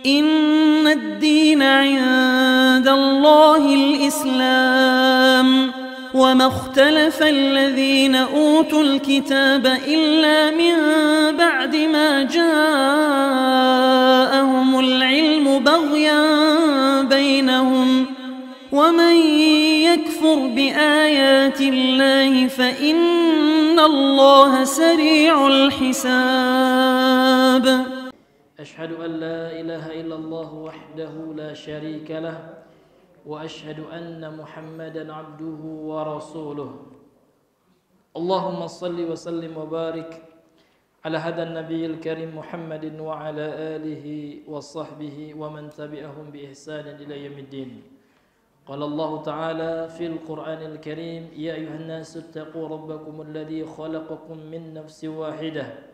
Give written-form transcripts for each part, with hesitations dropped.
إن الدين عند الله الإسلام وما اختلف الذين أوتوا الكتاب إلا من بعد ما جاءهم العلم بغيا بينهم ومن يكفر بآيات الله فإن الله سريع الحساب. أشهد أن لا إله إلا الله وحده لا شريك له وأشهد أن محمدا عبده ورسوله. اللهم صل وسلم وبارك على هذا النبي الكريم محمد وعلى آله وصحبه ومن تبعهم بإحسان إلى يوم الدين. قال الله تعالى في القرآن الكريم: يا أيها الناس اتقوا ربكم الذي خلقكم من نفس واحدة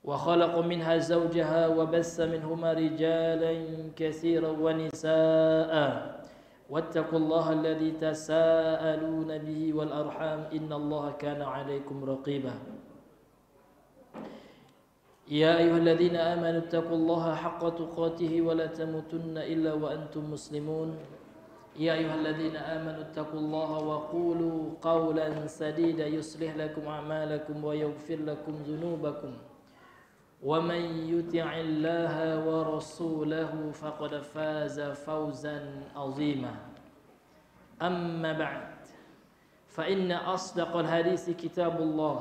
وخلق منها زوجها وبث منهما رجالا كثيرا ونساء واتقوا الله الذي تساءلون به والأرحام إن الله كان عليكم رقيبا. يا أيها الذين آمنوا اتقوا الله حق تقاته ولا تموتن إلا وأنتم مسلمون. يا أيها الذين آمنوا اتقوا الله وقولوا قولا سديدا يصلح لكم أعمالكم ويغفر لكم ذنوبكم ومن يطع الله ورسوله فقد فاز فوزا عظيما. أما بعد فإن أصدق الحديث كتاب الله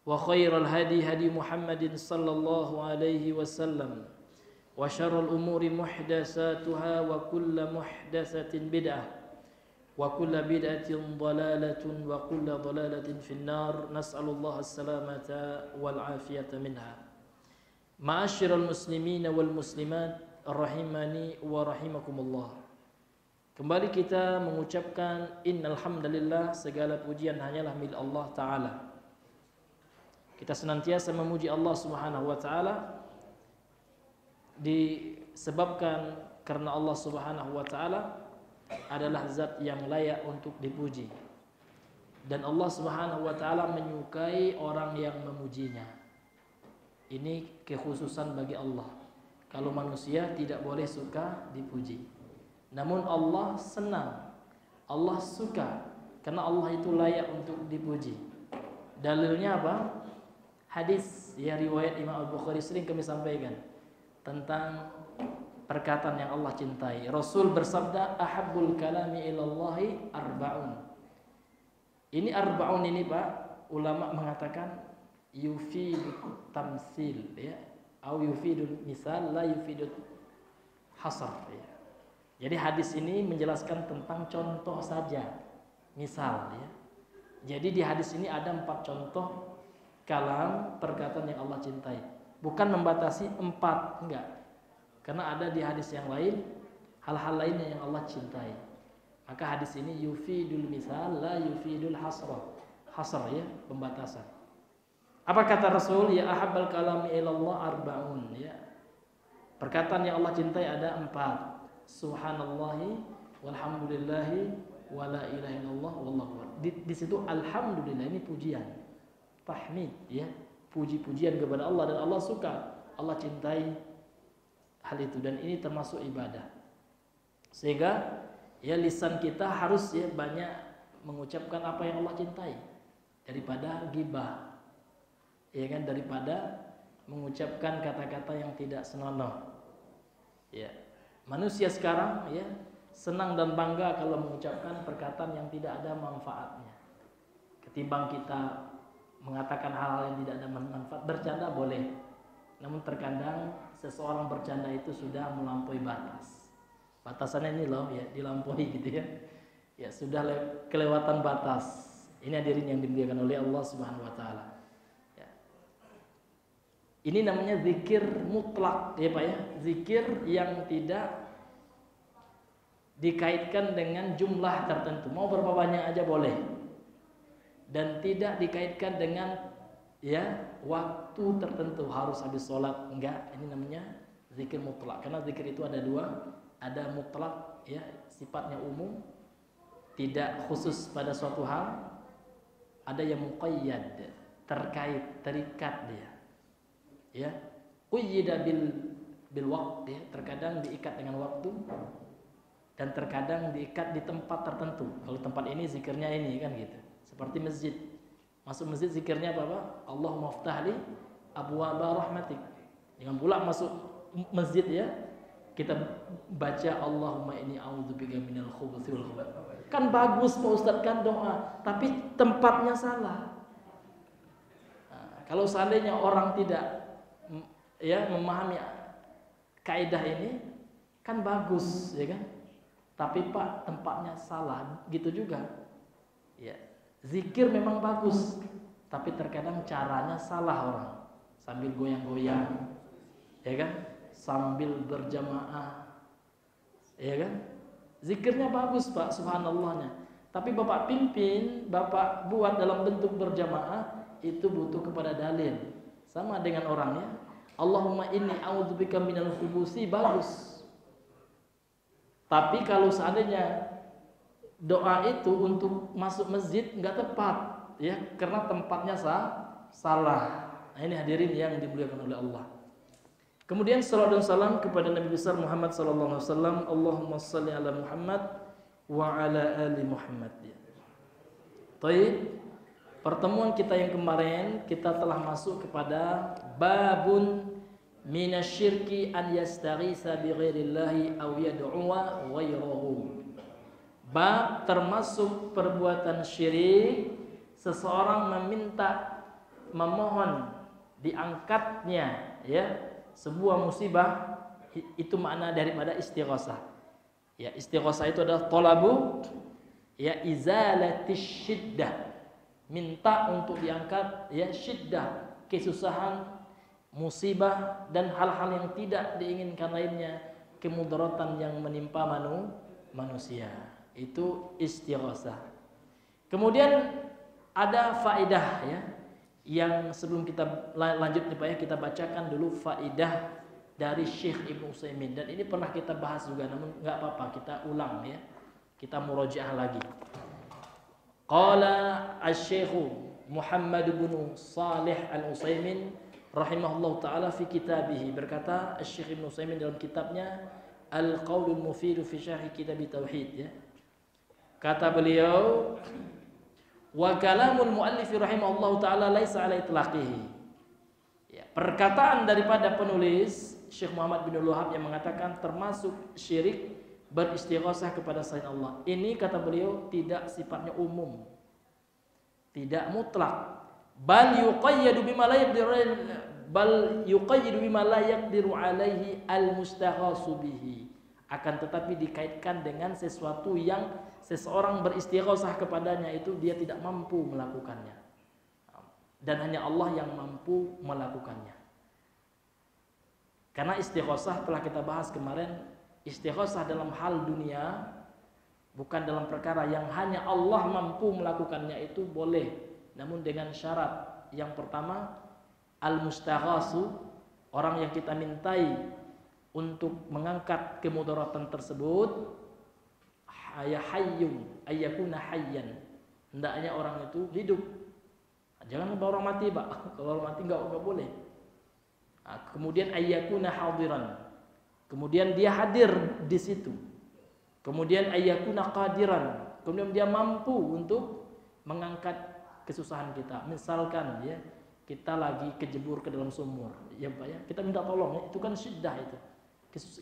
وخير الهدي هدي محمد صلى الله عليه وسلم وشر الأمور محدثاتها وكل محدثة بدعة وكل بدعة ضلالة وكل ضلالة في النار نسأل الله السلامة والعافية منها. معاشر المسلمين والmuslimat rahimani wa rahimakumullah. Kembali kita mengucapkan innal hamdalillah, segala pujian hanyalah milik Allah Ta'ala. Kita senantiasa memuji Allah Subhanahu wa Ta'ala disebabkan karena Allah Subhanahu wa Ta'ala adalah zat yang layak untuk dipuji, dan Allah Subhanahu wa Ta'ala menyukai orang yang memujinya. Ini kekhususan bagi Allah. Kalau manusia tidak boleh suka dipuji, namun Allah senang, Allah suka, karena Allah itu layak untuk dipuji. Dalilnya apa? Hadis ya, riwayat Imam Al-Bukhari, sering kami sampaikan tentang perkataan yang Allah cintai. Rasul bersabda, ahabbul kalami ilallahi arba'un. Ini arba'un ini Pak, ulama mengatakan yufidut tamsil ya, atau yufidul misal la yufidut hasar ya. Jadi hadis ini menjelaskan tentang contoh saja, misal ya. Jadi di hadis ini ada 4 contoh kalam, perkataan yang Allah cintai. Bukan membatasi 4, enggak. Karena ada di hadis yang lain hal-hal lainnya yang Allah cintai. Maka hadis ini yufidul misal la yufidul hasra. Hasr ya, pembatasan. Apa kata Rasul? Ya ahabbal kalami ilallah arba'un ya. Perkataan yang Allah cintai ada 4. Subhanallahi walhamdulillahi wala ilaha illallah wallahu akbar. Di situ alhamdulillah ini pujian. Tahmid ya, puji-pujian kepada Allah, dan Allah suka, Allah cintai hal itu, dan ini termasuk ibadah. Sehingga ya lisan kita harus ya banyak mengucapkan apa yang Allah cintai daripada ghibah. Ya kan, daripada mengucapkan kata-kata yang tidak senonoh. Ya. Manusia sekarang ya senang dan bangga kalau mengucapkan perkataan yang tidak ada manfaatnya. Ketimbang kita mengatakan hal-hal yang tidak ada manfaat. Bercanda boleh, namun terkadang seseorang bercanda itu sudah melampaui batas. Batasannya ini loh ya, dilampaui gitu ya. Ya sudah kelewatan batas. Ini hadirin yang dimuliakan oleh Allah Subhanahu wa Ta'ala. Ya. Ini namanya zikir mutlak ya Pak ya. Zikir yang tidak dikaitkan dengan jumlah tertentu. Mau berapa banyak aja boleh. Dan tidak dikaitkan dengan ya waktu tertentu harus habis sholat, enggak. Ini namanya zikir mutlak. Karena zikir itu ada 2, ada mutlak ya, sifatnya umum, tidak khusus pada suatu hal. Ada yang muqayyad, terkait, terikat dia. Ya. Quyida bil waqt, ya, terkadang diikat dengan waktu dan terkadang diikat di tempat tertentu. Kalau tempat ini zikirnya ini kan gitu. Seperti masjid. Masuk masjid zikirnya apa? Allahumma ftahli abwaaba rahmatik. Dengan pula masuk masjid ya, kita baca Allahumma inni a'udzubika minal khubuthi wal khaba'ith. Kan bagus Pak Ustaz kan doa, tapi tempatnya salah. Nah, kalau seandainya orang tidak ya memahami kaidah ini kan bagus ya kan? Tapi Pak tempatnya salah, gitu juga. Ya, zikir memang bagus, tapi terkadang caranya salah orang. Sambil goyang-goyang, ya kan? Sambil berjamaah, ya kan? Zikirnya bagus Pak, subhanallahnya. Tapi Bapak pimpin, Bapak buat dalam bentuk berjamaah, itu butuh kepada dalil. Sama dengan orangnya. Allahumma inni a'udzubika minal khubusi, bagus. Tapi kalau seandainya doa itu untuk masuk masjid nggak tepat, ya, karena tempatnya salah. Nah, ini hadirin yang dimuliakan oleh Allah. Kemudian salawat dan salam kepada Nabi besar Muhammad sallallahu alaihi wasallam. Allahumma shalli ala Muhammad wa ala ali Muhammad. Baik. Pertemuan kita yang kemarin kita telah masuk kepada babun minasyirki an yastaghitsa bi ghairillahi aw yad'uwa ghairahu. Bab termasuk perbuatan syirik, seseorang meminta, memohon diangkatnya ya sebuah musibah, itu makna daripada istighosah. Ya, istighosah itu adalah talabu ya izalatis syiddah, minta untuk diangkat ya syiddah, kesusahan, musibah dan hal-hal yang tidak diinginkan lainnya, kemudaratan yang menimpa manusia. Itu istighosah. Kemudian ada faedah ya, yang sebelum kita lanjut nih Pak ya, kita bacakan dulu faedah dari Syekh Ibnu Utsaimin, dan ini pernah kita bahas juga, namun nggak apa-apa kita ulang ya, kita murojaah lagi. Qala asy-Syekh Muhammad bin Shalih Al-Utsaimin rahimahullah ta'ala fi kitabihi, berkata Syekh Ibnu Utsaimin dalam kitabnya Al-Qaulul Mufid fi Syarh Kitab Tauhid ya. Kata beliau, wa kalamul muallif rahimahullah ta'ala laisa ala itlaqihi. Ya, perkataan daripada penulis Syekh Muhammad bin Wahab yang mengatakan termasuk syirik beristighosah kepada selain Allah. Ini kata beliau tidak sifatnya umum, tidak mutlak. Bal yuqayyadu bima la yaqdiru alaihi al-mustaghasu bihi. Akan tetapi dikaitkan dengan sesuatu yang seseorang beristighosah kepadanya itu dia tidak mampu melakukannya. Dan hanya Allah yang mampu melakukannya. Karena istighosah telah kita bahas kemarin, istighosah dalam hal dunia, bukan dalam perkara yang hanya Allah mampu melakukannya, itu boleh. Namun dengan syarat yang pertama, al-mustaghasu, orang yang kita mintai untuk mengangkat kemudaratan tersebut, hayyun, ayyakuna hayyan, hendaknya orang itu hidup. Jangan orang mati Pak, kalau orang mati enggak boleh. Kemudian ayyakuna hadiran, kemudian dia hadir di situ. Kemudian ayyakuna qadiran, kemudian dia mampu untuk mengangkat kesusahan kita. Misalkan ya, kita lagi kejebur ke dalam sumur, ya Pak ya, kita minta tolong, itu kan syiddah itu.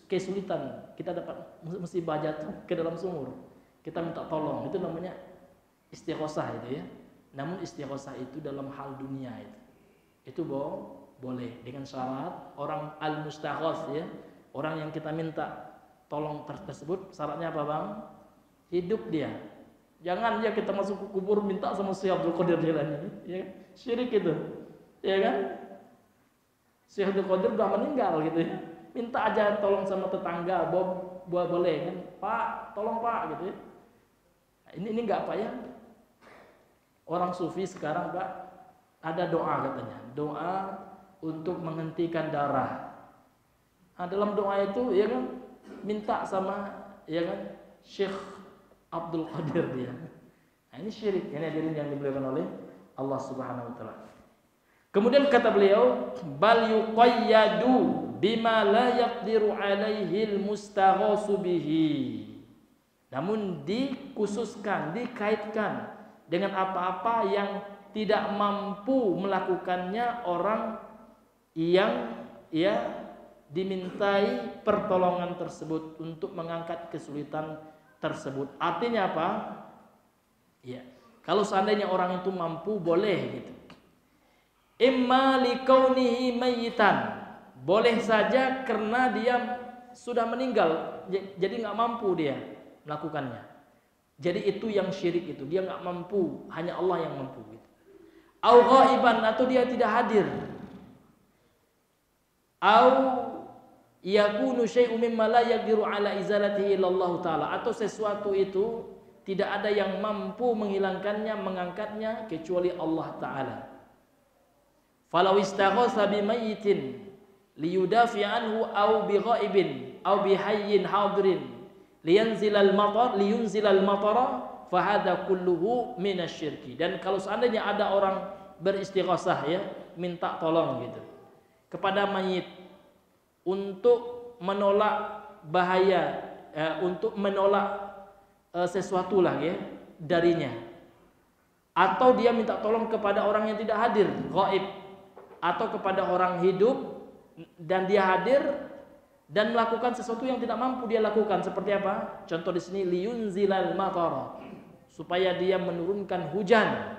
Kesulitan, kita dapat musibah jatuh ke dalam sumur, kita minta tolong, itu namanya istighosah itu ya. Namun istighosah itu dalam hal dunia itu boleh dengan syarat orang al-mustaghos ya, orang yang kita minta tolong tersebut syaratnya apa Bang? Hidup dia. Jangan ya kita masuk ke kubur minta sama Syekh Abdul Qadir Jilani, ya syirik itu, ya kan? Syekh Abdul Qadir sudah meninggal gitu ya, minta aja tolong sama tetangga, boleh kan? Pak, tolong Pak gitu ya. Ini enggak apa ya? Orang sufi sekarang Pak ada doa katanya, doa untuk menghentikan darah. Nah, dalam doa itu ya kan minta sama ya kan Syekh Abdul Qadir dia. Nah, ini syirik. Ini hadirin yang dimuliakan oleh Allah Subhanahu wa taala. Kemudian kata beliau, bal yuqayyadu bima la yaqdiru alaihi al-mustaghasu bihi. Namun dikhususkan, dikaitkan dengan apa-apa yang tidak mampu melakukannya orang yang dimintai pertolongan tersebut untuk mengangkat kesulitan tersebut. Artinya apa? Ya, kalau seandainya orang itu mampu boleh gitu. Imma likaunihi mayyitan, boleh saja karena dia sudah meninggal, jadi nggak mampu dia melakukannya. Jadi itu yang syirik itu, dia nggak mampu, hanya Allah yang mampu gitu. Au ghaiban, atau dia tidak hadir. Au yakunu syai'un mimma la yaqdiru ala izalatihi illallah taala, atau sesuatu itu tidak ada yang mampu menghilangkannya, mengangkatnya kecuali Allah taala. Falau istaghatsa bimayyitin liyudafi anhu au bighaibin au bihayyin hadirin liyunzilal matara fa hadza kulluhu minasyirki. Dan kalau seandainya ada orang beristighosah ya, minta tolong gitu kepada mayit untuk menolak bahaya, untuk menolak sesuatu lah ya darinya, atau dia minta tolong kepada orang yang tidak hadir, ghaib, atau kepada orang hidup dan dia hadir dan melakukan sesuatu yang tidak mampu dia lakukan. Seperti apa? Contoh di sini, liyunzilal matara, supaya dia menurunkan hujan.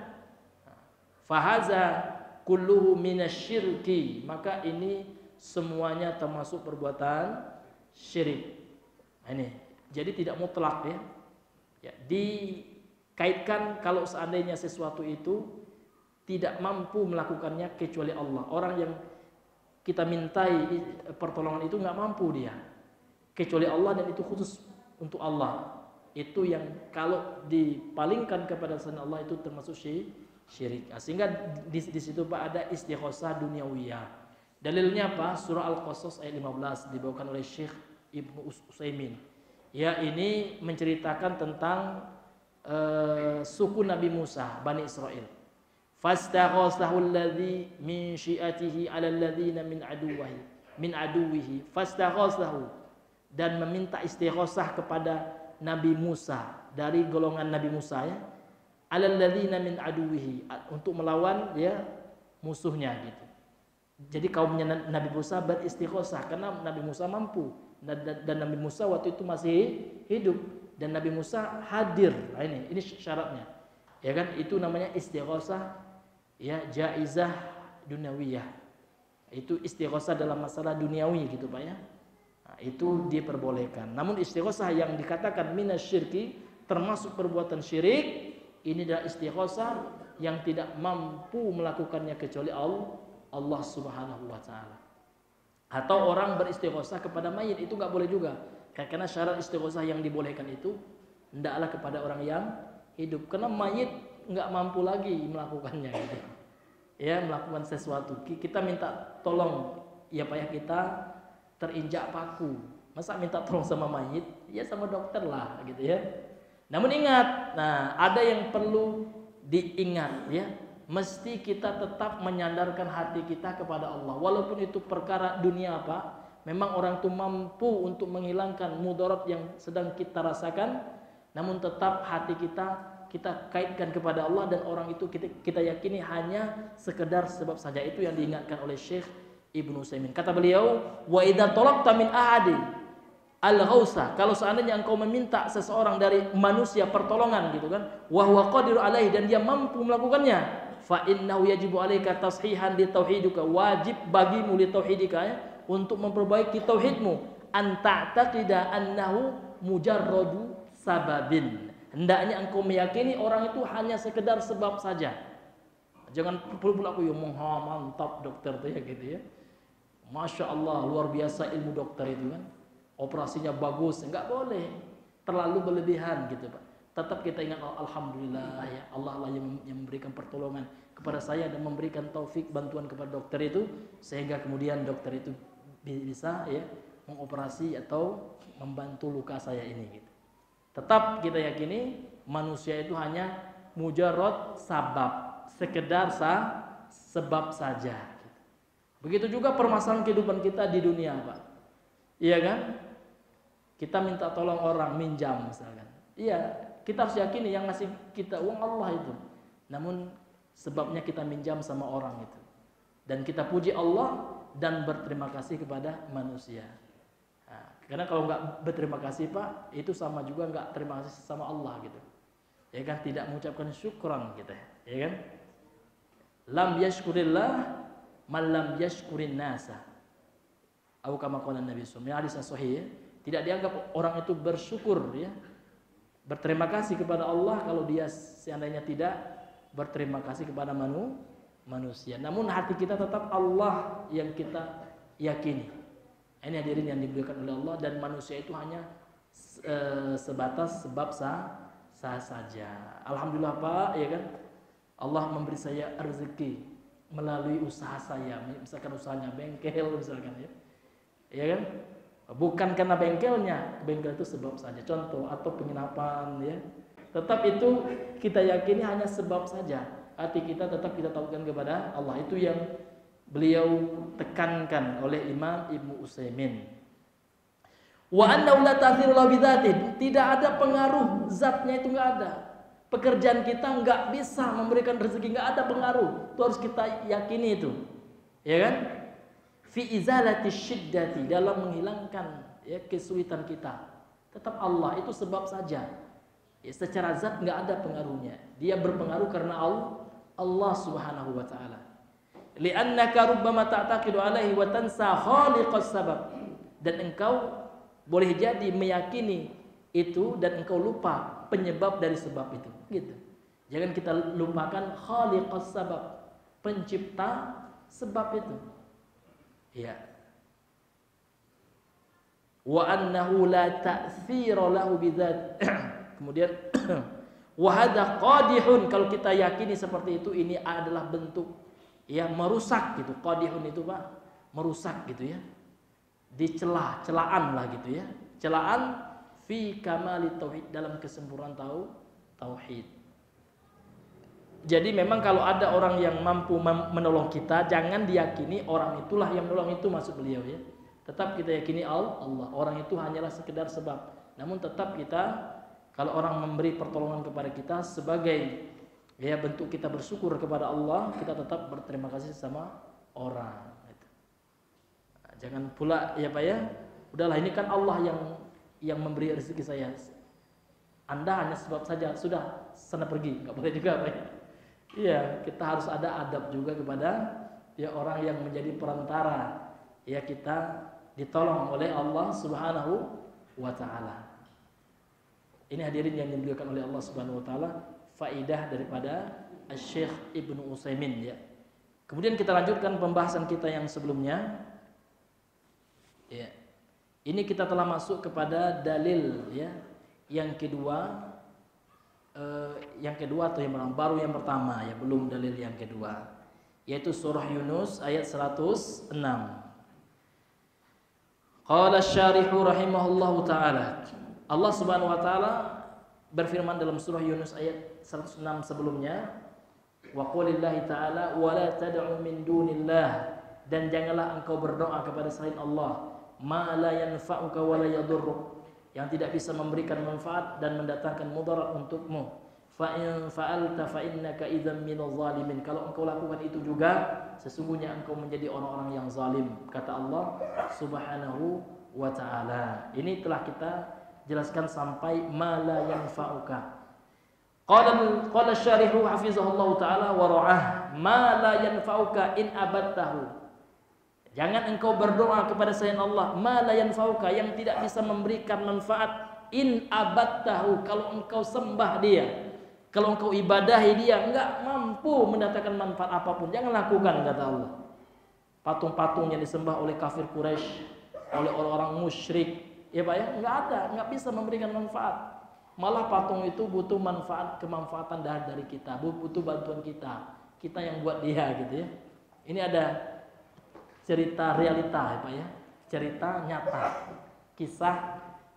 Fahaza kulluhu minasyirki, maka ini semuanya termasuk perbuatan syirik. Nah, ini jadi tidak mutlak ya. Ya, dikaitkan kalau seandainya sesuatu itu tidak mampu melakukannya kecuali Allah. Orang yang kita mintai pertolongan itu nggak mampu dia kecuali Allah, dan itu khusus untuk Allah. Itu yang kalau dipalingkan kepada selain Allah itu termasuk syirik. Sehingga di situ Pak ada istighosah duniawiyah. Dalilnya apa? Surah Al-Qasas ayat 15 dibawakan oleh Syekh Ibnu Utsaimin. Ya, ini menceritakan tentang suku Nabi Musa, Bani Israel. Fastaghasahu alladhi min syi'atihi 'ala alladhina min aduwihi fastaghasahu, dan meminta istighosah kepada Nabi Musa dari golongan Nabi Musa ya, 'ala alladhina min aduwihi, untuk melawan ya musuhnya gitu. Jadi kaumnya Nabi Musa beristighosah karena Nabi Musa mampu, dan Nabi Musa waktu itu masih hidup dan Nabi Musa hadir. Nah, ini syaratnya. Ya kan, itu namanya istighosah ya jaizah duniawiyah. Itu istighosah dalam masalah duniawi gitu Pak ya. Nah, itu diperbolehkan. Namun istighosah yang dikatakan minasyirki, termasuk perbuatan syirik, ini adalah istighosah yang tidak mampu melakukannya kecuali Allah Subhanahu wa taala. Atau orang beristighosah kepada mayit, itu enggak boleh juga. Karena syarat istighosah yang dibolehkan itu hendaklah kepada orang yang hidup, karena mayit nggak mampu lagi melakukannya gitu. Ya, melakukan sesuatu. Kita minta tolong ya Pak ya, kita terinjak paku. Masa minta tolong sama mayit? Ya sama dokter lah gitu ya. Namun ingat, nah ada yang perlu diingat ya. Mesti kita tetap menyandarkan hati kita kepada Allah. Walaupun itu perkara dunia apa, memang orang itu mampu untuk menghilangkan mudarat yang sedang kita rasakan, namun tetap hati kita kaitkan kepada Allah, dan orang itu kita yakini hanya sekedar sebab saja. Itu yang diingatkan oleh Syekh Ibnu Utsaimin. Kata beliau, wa idza talaqta min ahadi al-ghausa, kalau seandainya engkau meminta seseorang dari manusia pertolongan gitu kan, wa huwa qadir alaihi, dan dia mampu melakukannya, fa innahu yajibu alaika tashihan li tauhidika, wajib bagimu li tauhidika ya, untuk memperbaiki tauhidmu, an ta'taqida annahu mujarradu sababin, hendaknya engkau meyakini orang itu hanya sekedar sebab saja. Jangan pula aku mantap dokter tuh ya gitu ya. Masya Allah, luar biasa ilmu dokter itu kan. Operasinya bagus, enggak boleh terlalu berlebihan gitu Pak. Tetap kita ingat, alhamdulillah ya, Allah lah yang memberikan pertolongan kepada saya dan memberikan taufik bantuan kepada dokter itu, sehingga kemudian dokter itu bisa ya mengoperasi atau membantu luka saya ini gitu. Tetap kita yakini manusia itu hanya mujarrad sabab, sekedar sebab saja. Begitu juga permasalahan kehidupan kita di dunia, Pak. Iya kan? Kita minta tolong orang, minjam misalkan. Iya, kita harus yakini yang ngasih kita uang Allah itu. Namun sebabnya kita minjam sama orang itu. Dan kita puji Allah dan berterima kasih kepada manusia. Nah, karena kalau nggak berterima kasih, Pak, itu sama juga nggak terima kasih sama Allah gitu. Ya kan, tidak mengucapkan syukran kita, ya kan? Lam yashkurillah man lam yashkurin nasa. Atau kama qala Nabi sallallahu alaihi wasallam, hadis sahih ya. Tidak dianggap orang itu bersyukur ya. Berterima kasih kepada Allah kalau dia seandainya tidak berterima kasih kepada manusia. Namun hati kita tetap Allah yang kita yakini. Ini hadirin yang dimuliakan oleh Allah, dan manusia itu hanya sebatas sebab sah saja. Alhamdulillah, Pak, ya kan? Allah memberi saya rezeki melalui usaha saya, misalkan usahanya bengkel misalkan ya. Ya kan? Bukan karena bengkelnya, bengkel itu sebab saja. Contoh, atau penginapan ya. Tetap itu kita yakini hanya sebab saja. Hati kita tetap kita tahukan kepada Allah. Itu yang beliau tekankan oleh Imam Ibnu Utsaimin. Wa annahu la ta'thiru la bidzatihi. Tidak ada pengaruh zatnya, itu enggak ada. Pekerjaan kita enggak bisa memberikan rezeki, enggak ada pengaruh. Itu harus kita yakini itu. Ya kan? Fi izalati syiddati, dalam menghilangkan ya kesulitan kita. Tetap Allah itu sebab saja. Ya, secara zat enggak ada pengaruhnya. Dia berpengaruh karena Allah Subhanahu wa taala. Li'annaka rubbama ta'taqidu alaihi wa tansa khaliqas sabab. Dan engkau boleh jadi meyakini itu dan engkau lupa penyebab dari sebab itu. Gitu. Jangan kita lupakan khaliqas sabab, pencipta sebab itu. Ya. Wa annahu la ta'thira lahu bidzat. Kemudian wa hadza qadihun, kalau kita yakini seperti itu, ini adalah bentuk ya merusak gitu. Qadihun itu, Pak, merusak gitu ya. Dicela, celaan lah gitu ya. Celaan fi kamali tauhid, dalam kesempurnaan tauhid. Jadi memang kalau ada orang yang mampu menolong kita, jangan diyakini orang itulah yang menolong, itu maksud beliau ya. Tetap kita yakini Allah. Orang itu hanyalah sekedar sebab. Namun tetap kita, kalau orang memberi pertolongan kepada kita sebagai ya bentuk kita bersyukur kepada Allah, kita tetap berterima kasih sama orang. Jangan pula ya Pak ya, udahlah ini kan Allah yang memberi rezeki saya. Anda hanya sebab saja, sudah sana pergi, nggak boleh juga Pak ya. Iya, kita harus ada adab juga kepada ya orang yang menjadi perantara. Ya, kita ditolong oleh Allah Subhanahu wa taala. Ini hadirin yang dimuliakan oleh Allah Subhanahu wa taala, faidah daripada Syekh Ibnu Utsaimin ya. Kemudian kita lanjutkan pembahasan kita yang sebelumnya. Ya. Ini kita telah masuk kepada dalil ya. Yang kedua atau yang baru yang pertama ya, belum dalil yang kedua, yaitu surah Yunus ayat 106. Qala asy-syarihu rahimahullahu taala. Allah Subhanahu wa taala berfirman dalam surah Yunus ayat 106 sebelumnya, wa qulillahi ta'ala wa la tad'u min dunillah, dan janganlah engkau berdoa kepada selain Allah, ma la yanfa'uka wa la yadurruk, yang tidak bisa memberikan manfaat dan mendatangkan mudarat untukmu. Fa in fa'alta fa innaka idzan minadh zalimin, kalau engkau lakukan itu juga sesungguhnya engkau menjadi orang-orang yang zalim, kata Allah Subhanahu wa taala. Ini telah kita jelaskan sampai ma la yanfa'uka. Qala syarihu hafizahullah taala wa ra'ah, ma la yanfa'uka in abadtahu. Jangan engkau berdoa kepada selain Allah, ma la yanfa'uka, yang tidak bisa memberikan manfaat, in abadtahu, kalau engkau sembah dia, kalau engkau ibadahi dia, enggak mampu mendatangkan manfaat apapun, jangan lakukan, kata Allah. Patung-patung yang disembah oleh kafir Quraisy, oleh orang-orang musyrik, ya Pak ya, enggak bisa memberikan manfaat. Malah patung itu butuh kemanfaatan dari kita, butuh bantuan kita yang buat dia gitu ya. Ini ada cerita realita ya Pak ya, cerita nyata, kisah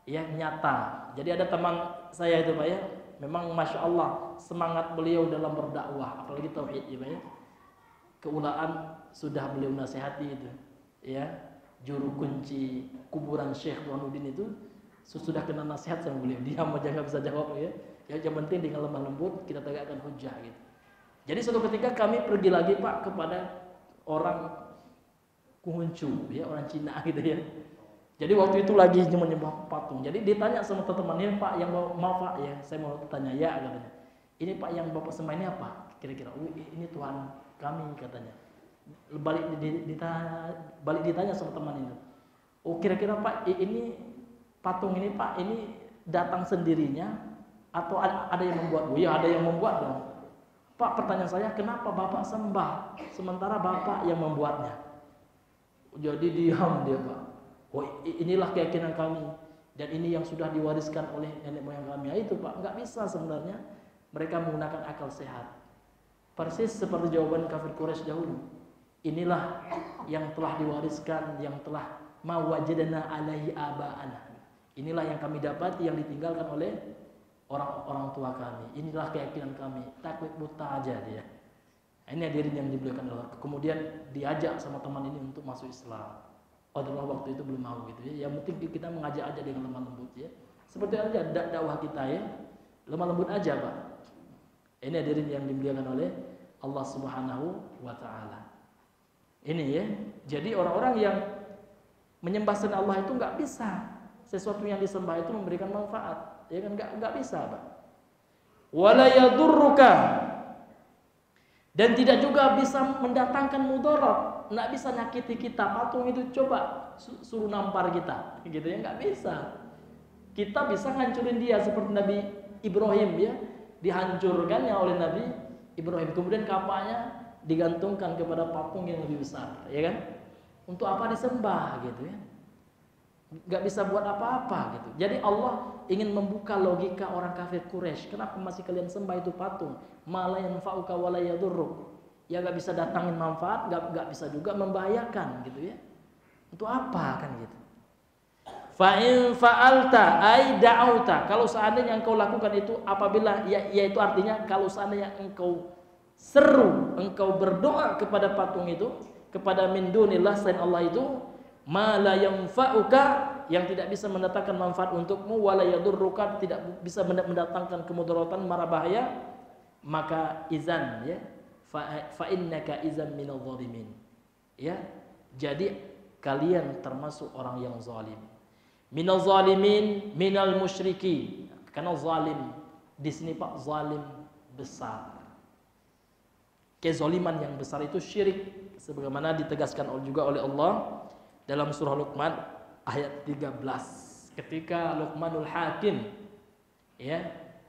ya nyata. Jadi ada teman saya itu Pak ya, memang Masya Allah semangat beliau dalam berdakwah, apalagi tauhid ya Pak ya. keulaan sudah beliau nasihati itu, ya, juru kunci kuburan Syekh Burhanuddin itu sudah kena nasihat sama beliau. Dia mau jangan bisa jawab, ya. Yang penting dengan lemah lembut kita tegakkan hujah gitu. Jadi suatu ketika kami pergi lagi Pak kepada orang Kunghucu, ya, orang Cina gitu ya. Jadi waktu itu lagi menyembah patung. Jadi ditanya sama teman-temannya, Pak, yang mau Pak, ya, saya mau tanya, ya, katanya. Ini Pak yang Bapak sembah ini apa? Kira-kira, ini Tuhan kami, katanya. Balik ditanya sama teman itu. Oh, kira-kira Pak, ini patung ini Pak, ini datang sendirinya atau ada yang membuat? Oh ya, ada yang membuat dong. Pak, pertanyaan saya, kenapa Bapak sembah sementara Bapak yang membuatnya? Jadi diam dia, Pak. Oh, inilah keyakinan kami dan ini yang sudah diwariskan oleh nenek moyang kami. Ya, itu Pak, nggak bisa sebenarnya mereka menggunakan akal sehat. Persis seperti jawaban kafir Quraisy dahulu. Inilah yang telah diwariskan, yang telah mawajadana alaihi aba'ana. Inilah yang kami dapati yang ditinggalkan oleh orang-orang tua kami. Inilah keyakinan kami. Taklid buta aja dia. Ini hadirin yang dimuliakan Allah. Kemudian diajak sama teman ini untuk masuk Islam. Padahal waktu itu belum mau gitu ya. Yang penting kita mengajak aja dengan lemah lembut ya. Seperti aja dakwah kita ya. Lemah lembut aja Pak. Ini hadirin yang dimuliakan oleh Allah Subhanahu wa taala. Ini ya. Jadi orang-orang yang menyembah selain Allah itu enggak bisa. Sesuatu yang disembah itu memberikan manfaat. Ya kan enggak bisa, Pak. Wala yadurruka. Dan tidak juga bisa mendatangkan mudarat. Enggak bisa nyakiti kita. Patung itu coba suruh nampar kita. Gitu ya, enggak bisa. Kita bisa ngancurin dia seperti Nabi Ibrahim ya. Dihancurkannya oleh Nabi Ibrahim. Kemudian kapaknya digantungkan kepada patung yang lebih besar, ya kan? Untuk apa disembah gitu ya? Gak bisa buat apa-apa gitu. Jadi Allah ingin membuka logika orang kafir Quraisy. Kenapa masih kalian sembah itu patung? Ma la yanfa'uka wa la yadurruk. Ya gak bisa datangin manfaat, gak bisa juga membahayakan gitu ya. Untuk apa kan gitu? Fa in fa'alta ay da'auta. Kalau seandainya engkau lakukan itu apabila yaitu artinya kalau seandainya engkau seru, engkau berdoa kepada patung itu, kepada min dunillah selain Allah itu, ma la yanfa'uka, yang tidak bisa mendatangkan manfaat untukmu, wala yadurruka, tidak bisa mendatangkan kemudaratan, mara bahaya, maka izan ya, fa innaka izan minadh dhalimin. Ya. Jadi kalian termasuk orang yang zalim. Minadh zalimin, minal musyrikin. Karena zalim di sini Pak, zalim besar. Kezaliman yang besar itu syirik, sebagaimana ditegaskan juga oleh Allah dalam surah Luqman ayat 13 ketika Luqmanul Hakim ya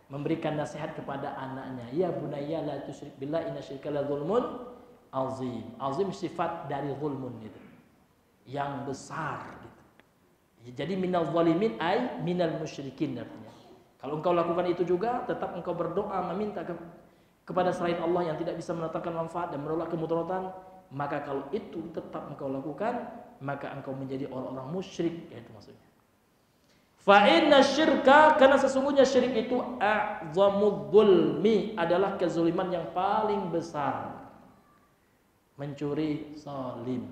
memberikan nasihat kepada anaknya, ya bunayya la tusyrik billah inna syirka la dzulmun azim. Azim sifat dari zulmun itu, yang besar gitu. Jadi minal zalimin ay minal musyrikin artinya. Kalau engkau lakukan itu juga tetap engkau berdoa meminta kepada selain Allah yang tidak bisa mendatangkan manfaat dan menolak kemudaratan, maka kalau itu tetap engkau lakukan, maka engkau menjadi orang-orang musyrik, yaitu maksudnya. Fa inna syirka, karena sesungguhnya syirik itu a'zamudz zulmi, adalah kezaliman yang paling besar. Mencuri zalim,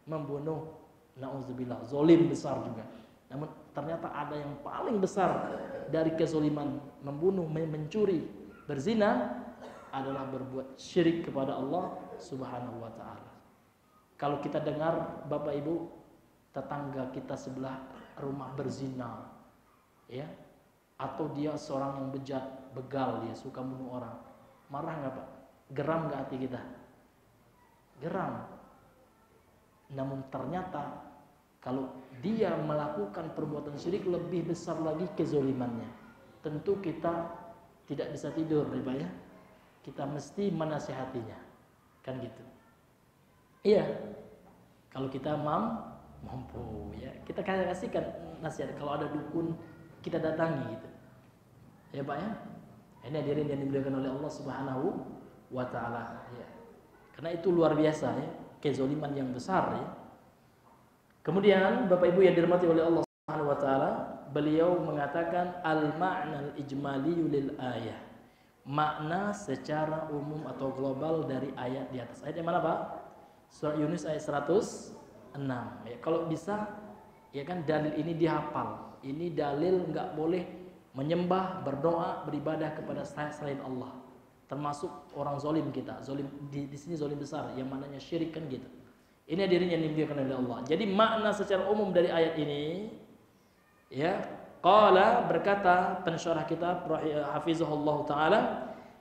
membunuh nauzubillah zalim besar juga. Namun ternyata ada yang paling besar dari kezaliman, membunuh, mencuri, berzina, adalah berbuat syirik kepada Allah Subhanahu wa taala. Kalau kita dengar Bapak Ibu, tetangga kita sebelah rumah berzina, ya, atau dia seorang yang bejat, begal, dia suka bunuh orang, marah nggak Pak? Geram nggak hati kita? Geram. Namun ternyata kalau dia melakukan perbuatan syirik lebih besar lagi kezalimannya, tentu kita tidak bisa tidur, Pak ya. Kita mesti menasihatinya, kan gitu. Iya, kalau kita mampu, ya kita kasihkan nasihat. Kalau ada dukun, kita datangi gitu, ya Pak ya. Ini hadirin yang dimuliakan oleh Allah Subhanahu wa taala. Ya. Karena itu luar biasa ya, kezaliman yang besar ya. Kemudian Bapak Ibu yang dirahmati oleh Allah Subhanahu wa taala, beliau mengatakan al-ma'nal ijmali lil ayah makna secara umum atau global dari ayat di atas. Ayat yang mana Pak? Surah Yunus ayat 106. Ya, kalau bisa ya kan dalil ini dihafal. Ini dalil nggak boleh menyembah, berdoa, beribadah kepada selain Allah. Termasuk orang zalim kita. Zalim di sini zalim besar yang mananya syirik kan gitu. Ini hadirin yang dimuliakan oleh Allah. Jadi makna secara umum dari ayat ini ya, qala berkata pensyarah kitab hafizahullah taala,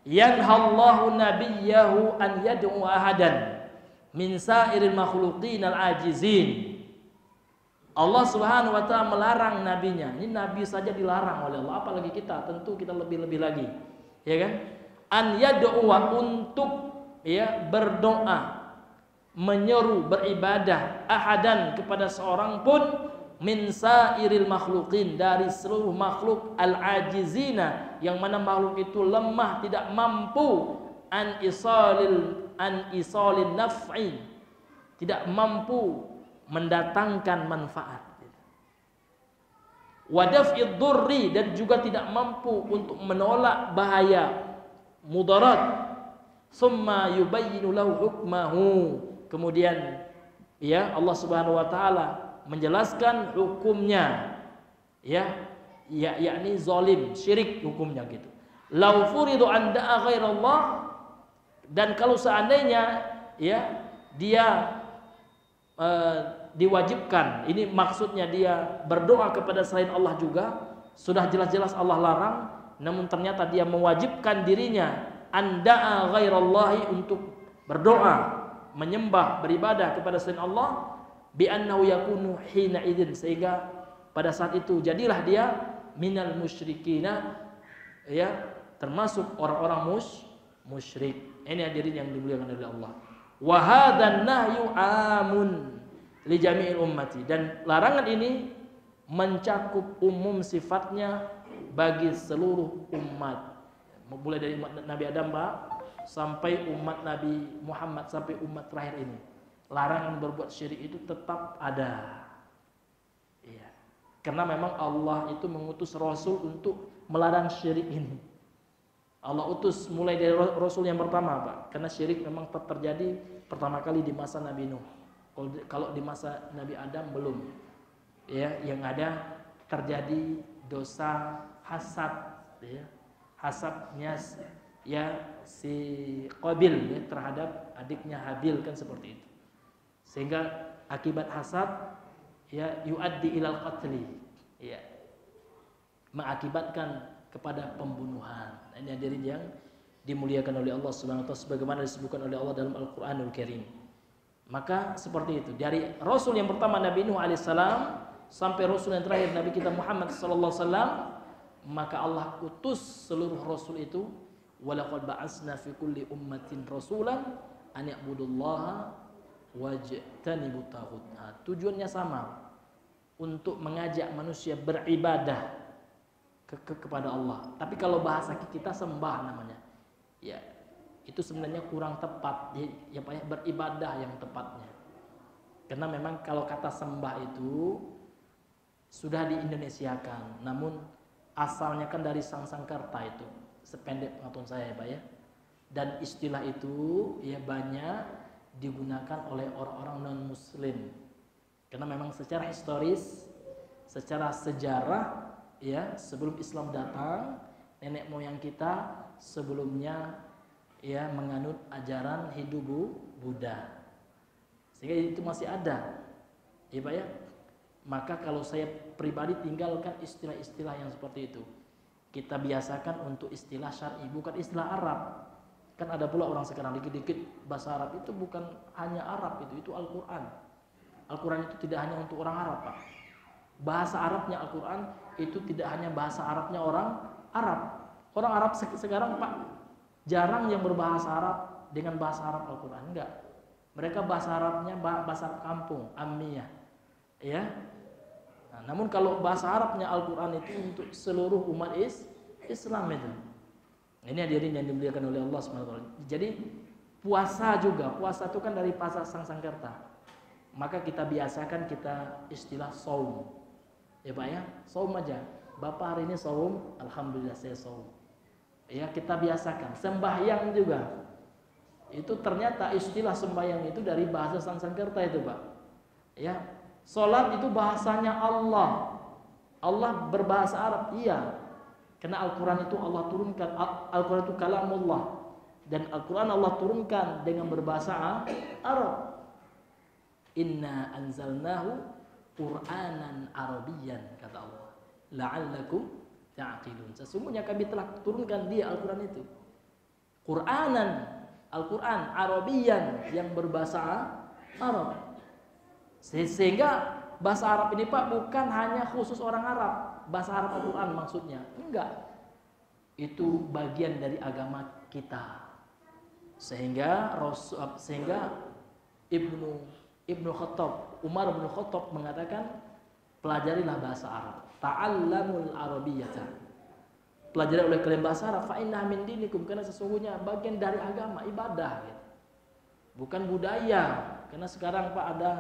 yanhallahu nabiyahu an yad'u ahadan min sa'iril makhluqin al-ajizin. Allah Subhanahu wa taala melarang nabinya. Ini nabi saja dilarang oleh Allah, apalagi kita, tentu kita lebih-lebih lagi. Ya kan? An yad'u untuk ya berdoa, menyeru beribadah ahadan kepada seorang pun min sa'iril makhluqin, dari seluruh makhluk al-ajizina, yang mana makhluk itu lemah, tidak mampu an isalin naf'i, tidak mampu mendatangkan manfaat, wa daf'id durri, dan juga tidak mampu untuk menolak bahaya mudarat. Summa yubayyinu lahu hukmahu, kemudian ya Allah Subhanahu wa taala menjelaskan hukumnya, yakni zalim, syirik hukumnya gitu. Lau furidu an da'a ghairallah, dan kalau seandainya ya dia diwajibkan, ini maksudnya dia berdoa kepada selain Allah juga, sudah jelas-jelas Allah larang, namun ternyata dia mewajibkan dirinya an da'a ghairallahi, untuk berdoa, menyembah, beribadah kepada selain Allah, bi annahu yakunu hina idzin, sehingga pada saat itu jadilah dia minal musyrikina, ya termasuk orang-orang musyrik. Ini hadirin yang dimuliakan oleh Allah. Wa hadzan nahyu amun li jami'il ummati, dan larangan ini mencakup umum sifatnya bagi seluruh umat, mulai dari umat Nabi Adam Pak sampai umat Nabi Muhammad, sampai umat terakhir ini. Larangan berbuat syirik itu tetap ada. Iya. Karena memang Allah itu mengutus Rasul untuk melarang syirik ini. Allah utus mulai dari Rasul yang pertama Pak, karena syirik memang terjadi pertama kali di masa Nabi Nuh. Kalau di masa Nabi Adam belum. Ya, yang ada terjadi dosa hasad, ya. Hasadnya ya si Qabil ya, terhadap adiknya Habil kan seperti itu. Sehingga akibat hasad ya yuaddi ilal qatli, ya mengakibatkan kepada pembunuhan. Ini hadirin yang dimuliakan oleh Allah Subhanahu wa taala, sebagaimana disebutkan oleh Allah dalam Al-Qur'anul Karim. Maka seperti itu, dari Rasul yang pertama Nabi Nuh alaihissalam sampai Rasul yang terakhir Nabi kita Muhammad sallallahu alaihi wasallam, maka Allah utus seluruh Rasul itu, walaqad ba'atsna fi kulli ummatin rasulan an ya'budullaha wajtanibut taghut. Nah, tujuannya sama, untuk mengajak manusia beribadah kepada Allah. Tapi kalau bahasa kita sembah namanya, ya itu sebenarnya kurang tepat, ya Pak ya, beribadah yang tepatnya. Karena memang kalau kata sembah itu sudah diindonesiakan, namun asalnya kan dari Sanskerta itu, sependek pengetahuan saya ya Pak ya. Dan istilah itu ya banyak digunakan oleh orang-orang non muslim. Karena memang secara historis, secara sejarah ya, sebelum Islam datang, nenek moyang kita sebelumnya ya menganut ajaran Hindu Buddha, sehingga itu masih ada ya Pak ya. Maka kalau saya pribadi tinggalkan istilah-istilah yang seperti itu, kita biasakan untuk istilah syar'i, bukan istilah Arab. Kan ada pula orang sekarang dikit-dikit bahasa Arab, itu bukan hanya Arab, itu Al-Quran. Al-Quran itu tidak hanya untuk orang Arab Pak. Bahasa Arabnya Al-Quran itu tidak hanya bahasa Arabnya orang Arab. Orang Arab sekarang Pak jarang yang berbahasa Arab dengan bahasa Arab Al-Quran, enggak. Mereka bahasa Arabnya bahasa Arab kampung, ammiyah, ya. Nah, namun kalau bahasa Arabnya Al-Quran itu untuk seluruh umat Islam itu. Ini hadirin yang dimuliakan oleh Allah SWT. Jadi puasa juga, puasa itu kan dari bahasa Sanskerta. Maka kita biasakan kita istilah saum, ya Pak ya, saum aja. Bapak hari ini saum, alhamdulillah saya saum. Ya, kita biasakan. Sembahyang juga. Itu ternyata istilah sembahyang itu dari bahasa Sanskerta itu, Pak. Ya. Salat itu bahasanya Allah. Allah berbahasa Arab, iya. Karena Al-Qur'an itu Allah turunkan, Al-Qur'an itu kalamullah. Dan Al-Qur'an Allah turunkan dengan berbahasa Arab. Inna anzalnahu Qur'anan Arabiyyan, kata Allah. La'allakum ta'qilun. Sesungguhnya kami telah turunkan dia Al-Qur'an itu. Qur'anan, Al-Qur'an Arabiyyan, yang berbahasa Arab. Sehingga bahasa Arab ini, Pak, bukan hanya khusus orang Arab. Bahasa Arab Al-Qur'an maksudnya. Enggak. Itu bagian dari agama kita. Sehingga Ibnu Khattab, Umar bin Khattab mengatakan, pelajarilah bahasa Arab. Ta'allamul arabiyyata. Pelajari oleh kalian bahasa Arab, fa inna min dinikum, karena sesungguhnya bagian dari agama, ibadah gitu. Bukan budaya. Karena sekarang, Pak, ada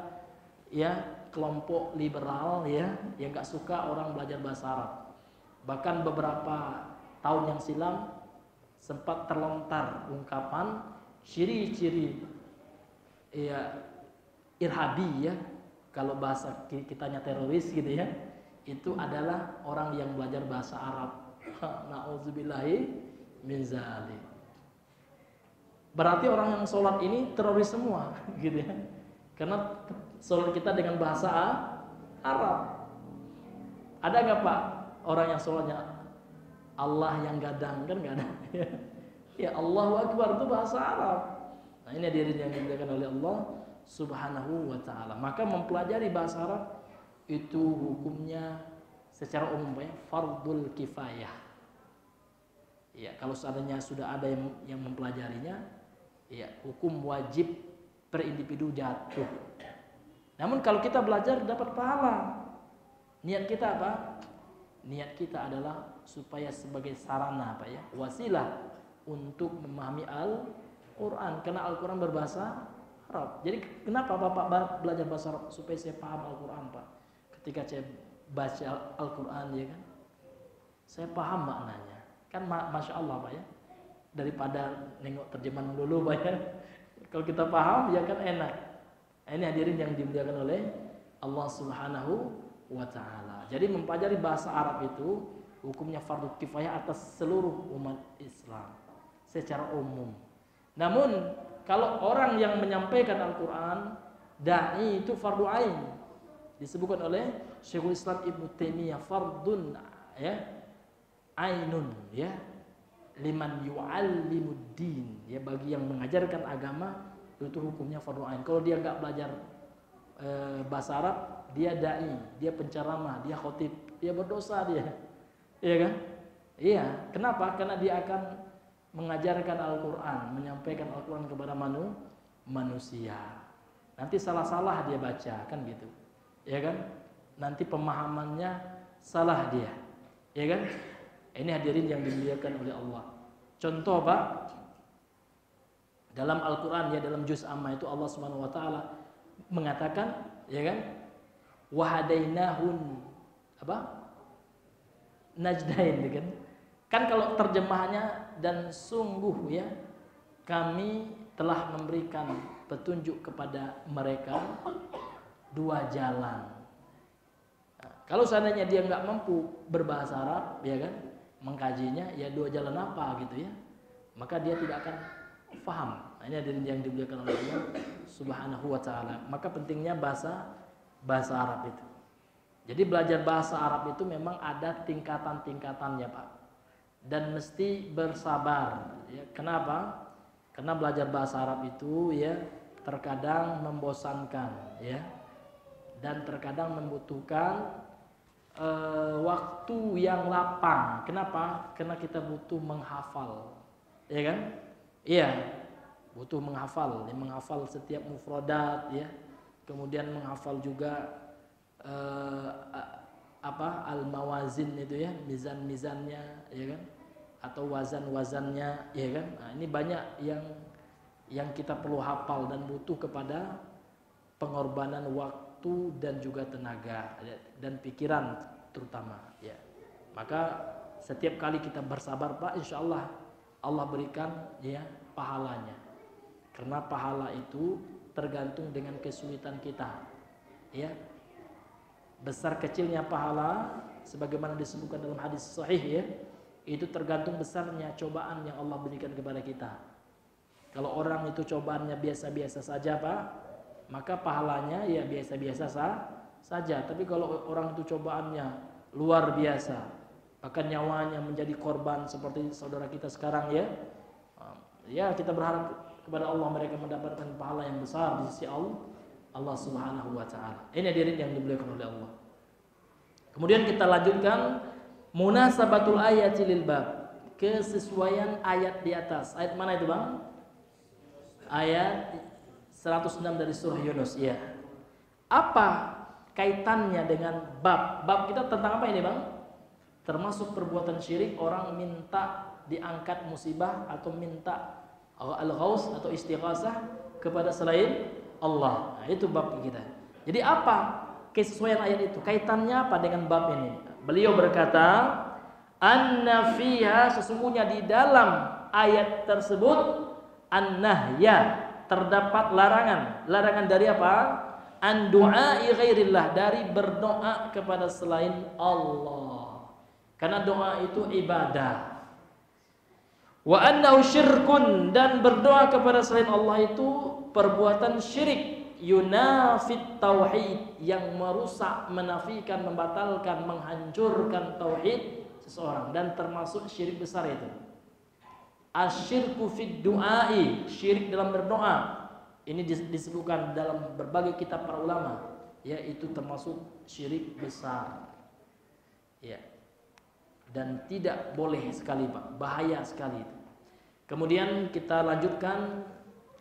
ya kelompok liberal ya yang gak suka orang belajar bahasa Arab. Bahkan beberapa tahun yang silam sempat terlontar ungkapan ciri-ciri ya irhabi ya, kalau bahasa kitanya teroris gitu ya, itu adalah orang yang belajar bahasa Arab. Nauzubillahi min zalik. Berarti orang yang sholat ini teroris semua gitu ya. Karena sholat kita dengan bahasa Arab. Ada nggak, Pak, orang yang sholatnya Allah yang gadang? Kan nggak ada. Ya, Allahu Akbar itu bahasa Arab. Nah, ini hadirin yang dimuliakan oleh Allah Subhanahu wa ta'ala. Maka mempelajari bahasa Arab itu hukumnya secara umum ya fardul kifayah. Ya, kalau seandainya sudah ada yang mempelajarinya, ya hukum wajib per individu jatuh. Namun kalau kita belajar dapat pahala. Niat kita apa? Niat kita adalah supaya sebagai sarana apa ya? Wasilah untuk memahami Al-Qur'an, karena Al-Qur'an berbahasa Arab. Jadi kenapa Bapak belajar bahasa Arab? Supaya saya paham Al-Qur'an, Pak. Ketika saya baca Al-Qur'an ya kan, saya paham maknanya. Kan Masya Allah, Pak ya. Daripada nengok terjemahan dulu, Pak ya. Kalau kita paham ya kan enak. Ini hadirin yang dimuliakan oleh Allah Subhanahu wa ta'ala. Jadi mempelajari bahasa Arab itu hukumnya fardu kifayah atas seluruh umat Islam secara umum. Namun kalau orang yang menyampaikan Al-Qur'an, dai, itu fardu ain. Disebutkan oleh Syekhul Islam Ibnu Taimiyah, fardun ya ainun ya liman yu'allimuddin, ya bagi yang mengajarkan agama itu hukumnya fardu ain. Kalau dia nggak belajar bahasa Arab, dia dai, dia penceramah, dia khotib, dia berdosa dia. Iya kan? Iya, kenapa? Karena dia akan mengajarkan Al-Qur'an, menyampaikan Al-Qur'an kepada manusia. Nanti salah-salah dia baca, kan gitu. Ya kan? Nanti pemahamannya salah dia. Ya kan? Ini hadirin yang dimuliakan oleh Allah. Contoh, Pak, dalam Al-Qur'an ya, dalam juz amma itu Allah Subhanahu wa taala mengatakan, ya kan? Wahadainahun apa? Najdain, kan? Kan kalau terjemahannya, dan sungguh ya kami telah memberikan petunjuk kepada mereka dua jalan. Nah, kalau seandainya dia nggak mampu berbahasa Arab, ya kan, mengkajinya, ya dua jalan apa gitu ya, maka dia tidak akan paham. Nah, ini ada yang dimuliakan oleh Allah Subhanahu wa ta'ala. Maka pentingnya bahasa Arab itu. Jadi belajar bahasa Arab itu memang ada tingkatan-tingkatannya, Pak. Dan mesti bersabar. Ya, kenapa? Karena belajar bahasa Arab itu ya terkadang membosankan, ya, dan terkadang membutuhkan waktu yang lapang. Kenapa? Karena kita butuh menghafal, ya kan? Iya, butuh menghafal, ya, menghafal setiap mufradat, ya, kemudian menghafal juga al-mawazin itu ya, mizan-mizannya, ya kan, atau wazan-wazannya, ya kan. Nah, ini banyak yang kita perlu hafal dan butuh kepada pengorbanan waktu dan juga tenaga, ya, dan pikiran terutama, ya. Maka Setiap kali kita bersabar Pak, insya Allah Allah berikan ya pahalanya. Karena pahala itu tergantung dengan kesulitan kita. Ya. Besar kecilnya pahala sebagaimana disebutkan dalam hadis sahih ya, itu tergantung besarnya cobaan yang Allah berikan kepada kita. Kalau orang itu cobaannya biasa-biasa saja Pak, maka pahalanya ya biasa-biasa saja. Tapi kalau orang itu cobaannya luar biasa, bahkan nyawanya menjadi korban seperti saudara kita sekarang ya, ya kita berharap kepada Allah mereka mendapatkan pahala yang besar di sisi Allah Subhanahu wa taala. Ini hadirin yang dimuliakan oleh Allah. Kemudian kita lanjutkan munasabatul ayati lil bab, kesesuaian ayat di atas. Ayat mana itu Bang? Ayat 106 dari surah Yunus ya. Apa kaitannya dengan bab? Bab kita tentang apa ini Bang? Termasuk perbuatan syirik, orang minta diangkat musibah atau minta al-ghaus atau istighasah kepada selain Allah. Nah, itu bab kita. Jadi apa kesesuaian ayat itu? Kaitannya apa dengan bab ini? Beliau berkata, anna fiha, sesungguhnya di dalam ayat tersebut an-nahya, terdapat larangan. Larangan dari apa? An du'ai ghairillah, dari berdoa kepada selain Allah. Karena doa itu ibadah. Wa annahu syirkun, dan berdoa kepada selain Allah itu perbuatan syirik, yunafit tauhid, yang merusak, menafikan, membatalkan, menghancurkan tauhid seseorang, dan termasuk syirik besar itu. Asyirku fid du'ai, syirik dalam berdoa. Ini disebutkan dalam berbagai kitab para ulama, yaitu termasuk syirik besar. Ya. Dan tidak boleh sekali Pak, bahaya sekali itu. Kemudian kita lanjutkan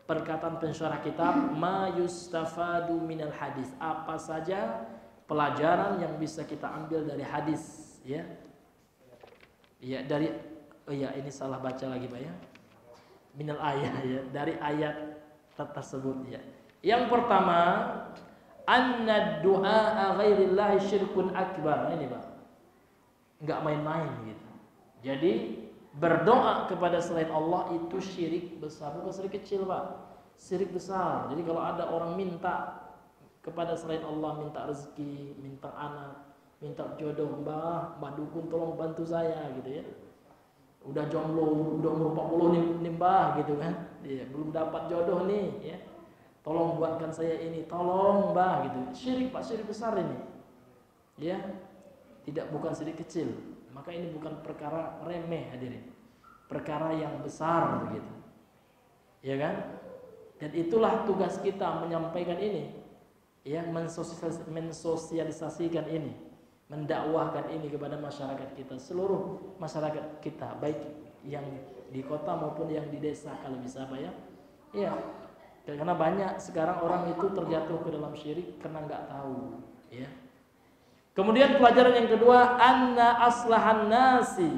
perkataan pensyarah kitab, ma yustafadu minal hadis, apa saja pelajaran yang bisa kita ambil dari hadis ya. Ya, dari ini salah baca lagi Pak ya. Minal ayat ya, dari ayat tersebut ya. Yang pertama, anna du'a ghairillahi syirkun akbar. Ini Pak. Enggak main-main gitu. Jadi berdoa kepada selain Allah itu syirik besar, bukan syirik kecil Pak. Syirik besar. Jadi kalau ada orang minta kepada selain Allah, minta rezeki, minta anak, minta jodoh, Mbah dukun tolong bantu saya gitu ya. Udah jomblo, udah umur 40 nih Mbah gitu kan. Iya, belum dapat jodoh nih ya. Tolong buatkan saya ini, tolong Mbah gitu. Syirik Pak, syirik besar ini. Ya. Tidak, bukan syirik kecil. Maka ini bukan perkara remeh hadirin. Perkara yang besar begitu. Ya kan? Dan itulah tugas kita menyampaikan ini. Ya, mensosialisasikan ini, mendakwahkan ini kepada masyarakat kita, seluruh masyarakat kita, baik yang di kota maupun yang di desa kalau bisa Pak ya. Iya. Karena banyak sekarang orang itu terjatuh ke dalam syirik karena nggak tahu, ya. Kemudian pelajaran yang kedua, anna aslahan nasi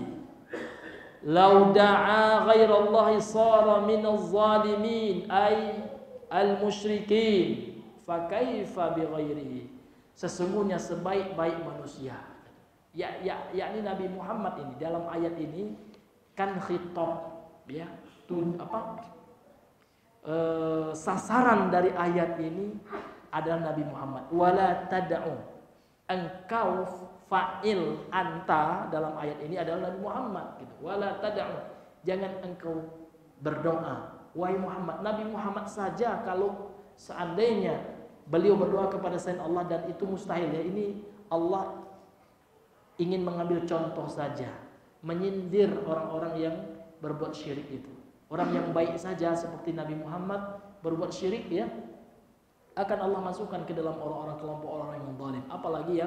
law da'a ghairallahi sara minaz zalimin ay al-musyrikin fa kaifa bi ghairihi. Sesungguhnya sebaik-baik manusia, yakni Nabi Muhammad ini dalam ayat ini kan khitab ya, sasaran dari ayat ini adalah Nabi Muhammad. Wala tad'u, engkau fa'il anta dalam ayat ini adalah Nabi Muhammad gitu. Wala tad'u, jangan engkau berdoa wahai Muhammad. Nabi Muhammad saja kalau seandainya beliau berdoa kepada selain Allah dan itu mustahil ya. Ini Allah ingin mengambil contoh saja, menyindir orang-orang yang berbuat syirik itu. Orang yang baik saja seperti Nabi Muhammad berbuat syirik ya, akan Allah masukkan ke dalam orang-orang kelompok orang yang zalim, apalagi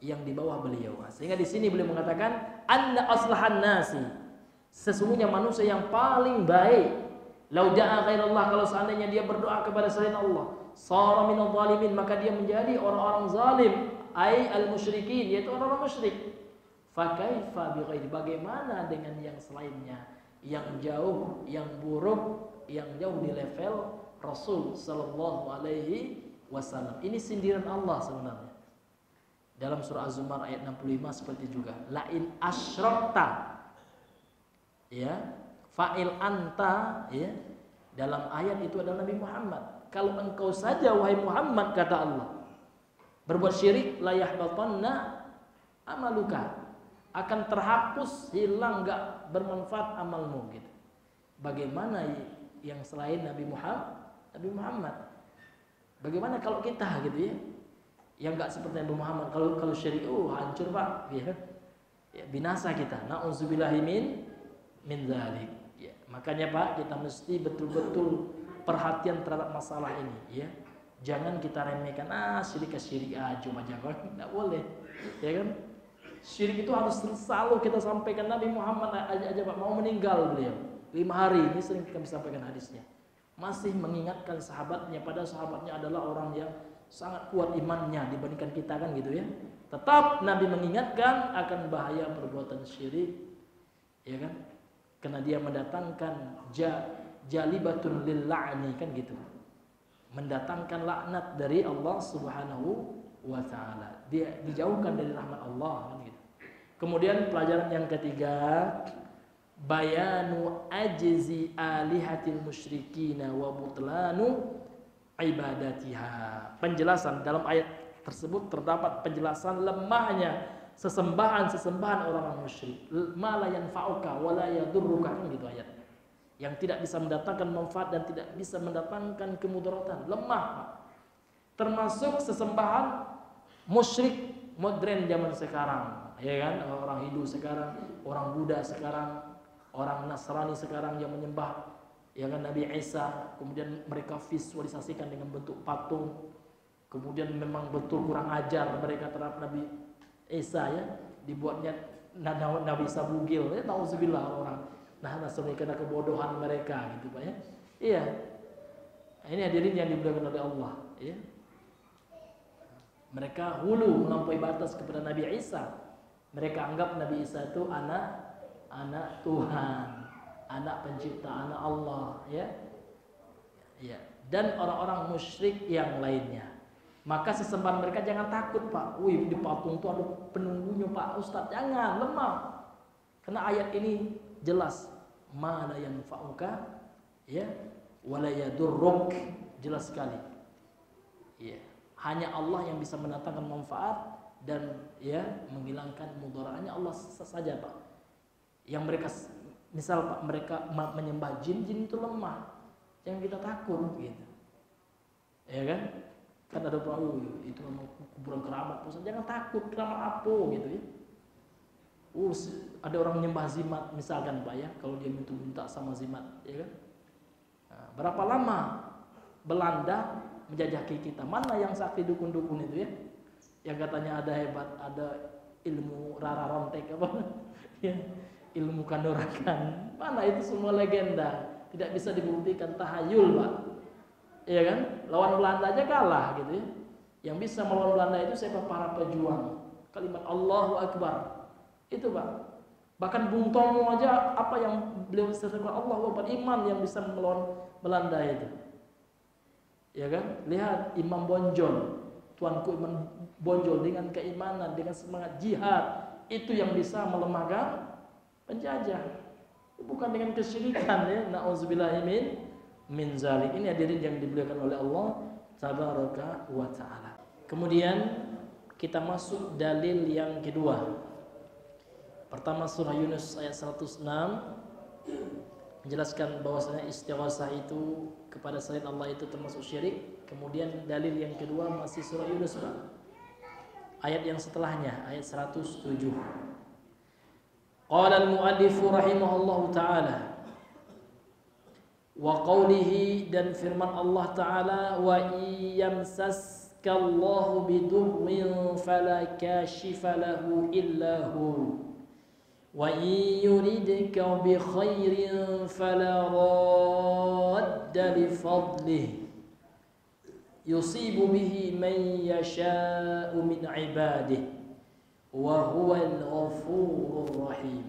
yang di bawah beliau. Sehingga di sini beliau mengatakan anna aslahan nasi, sesungguhnya manusia yang paling baik, lau da'a ghairallah, kalau seandainya dia berdoa kepada selain Allah, sara minadh zalimin, maka dia menjadi orang-orang zalim, ai al-musyrikin, yaitu orang-orang musyrik. Fa kaifa bi ghairi, bagaimana dengan yang selainnya, yang jauh, yang buruk, yang jauh di level Rasul sallallahu alaihi wasallam. Ini sindiran Allah sebenarnya. Dalam surah Az-Zumar ayat 65 seperti juga. Lain asyrakta. Ya, fa'il anta ya. Dalam ayat itu adalah Nabi Muhammad. Kalau engkau saja wahai Muhammad kata Allah berbuat syirik, la yahbatanna amaluka. Akan terhapus, hilang, enggak bermanfaat amalmu gitu. Bagaimana yang selain Nabi Muhammad? Bagaimana kalau kita gitu ya? Yang enggak seperti Nabi Muhammad, kalau syirik hancur Pak, ya. Ya, binasa kita. Nauzubillahi min dzalik. Ya, makanya Pak, kita mesti betul-betul perhatian terhadap masalah ini ya. Jangan kita remehkan syirik aja enggak boleh. Ya kan? Syirik itu harus selalu kita sampaikan. Nabi Muhammad aja Pak mau meninggal beliau 5 hari, ini sering kita sampaikan hadisnya. Masih mengingatkan sahabatnya, pada sahabatnya adalah orang yang sangat kuat imannya dibandingkan kita kan gitu ya. Tetap Nabi mengingatkan akan bahaya perbuatan syirik, ya kan? Karena dia mendatangkan jalibatun lil la'ni kan gitu. Mendatangkan laknat dari Allah Subhanahu wa taala. Dia dijauhkan dari rahmat Allah kan gitu. Kemudian pelajaran yang ketiga, bayanu ajzi alihatil musyrikina wa butlanu ibadatiha. Penjelasan dalam ayat tersebut terdapat penjelasan lemahnya sesembahan orang musyrik. Ma la yanfa'uka wa la yadurruka kan gitu ayat. Yang tidak bisa mendatangkan manfaat dan tidak bisa mendatangkan kemudaratan. Lemah. Termasuk sesembahan musyrik modern zaman sekarang, ya kan? Orang Hindu sekarang, orang Buddha sekarang, orang Nasrani sekarang yang menyembah ya kan Nabi Isa, kemudian mereka visualisasikan dengan bentuk patung. Kemudian memang betul kurang ajar mereka terhadap Nabi Isa ya, dibuatnya Nabi Isa bugil ya, nauzubillah orang. Nah, Nasrani karena kebodohan mereka gitu Pak ya. Iya. Ini hadirin yang dimuliakan oleh Allah ya. Mereka hulu melampaui batas kepada Nabi Isa. Mereka anggap Nabi Isa itu anak Tuhan, anak pencipta, anak Allah ya. Ya. Dan orang-orang musyrik yang lainnya. Maka sesembahan mereka jangan takut Pak. Wih, di patung itu ada penunggunya Pak Ustadz. Jangan, lemah. Karena ayat ini jelas, ma la yanfa'uka ya wa la yadurruk, jelas sekali. Ya, hanya Allah yang bisa mendatangkan manfaat dan ya menghilangkan mudaratnya, Allah saja Pak. Yang mereka misal Pak mereka menyembah jin itu lemah. Jangan kita takut gitu. Ya kan? Kan ada orang itu memang kuburan keramat, jangan takut, keramat apa gitu ya. Ada orang menyembah zimat misalkan Pak ya, kalau dia minta sama zimat ya kan. Nah, berapa lama Belanda menjajaki kita? Mana yang sakti dukun-dukun itu ya, yang katanya ada hebat, ada ilmu rara rontek apa ya, ilmu kanuragan. Mana itu semua legenda, tidak bisa dibuktikan, tahayul Pak. Iya kan? Lawan Belanda aja kalah gitu ya. Yang bisa melawan Belanda itu siapa? Para pejuang. Kalimat Allahu Akbar. Itu Pak. Bahkan Bung Tomo aja apa yang beliau sertakan Allahu Akbar, iman yang bisa melawan Belanda itu. Ya kan? Lihat Imam Bonjol. Tuanku Imam Bonjol dengan keimanan, dengan semangat jihad, itu yang bisa melemahkan penjajah. Bukan dengan kesyirikan ya. Nauzubillahi min zalik. Ini hadirin yang dimuliakan oleh Allah tabaraka wa taala. Kemudian kita masuk dalil yang kedua. Pertama surah Yunus ayat 106 menjelaskan bahwasanya istighosah itu kepada selain Allah itu termasuk syirik. Kemudian dalil yang kedua masih surah Yunus Pak. Ayat yang setelahnya ayat 107. Qala al-mu'allifu rahimahullahu taala wa qawlihi, dan firman Allah Ta'ala, wa iyamsaskallahu bidurrin fala kashifa lahu illa hu wa yuridka bi khairin fala radda li fadlihi yusibu bihi man yasha'u min ibadihi wa huwal ghafurur rahim.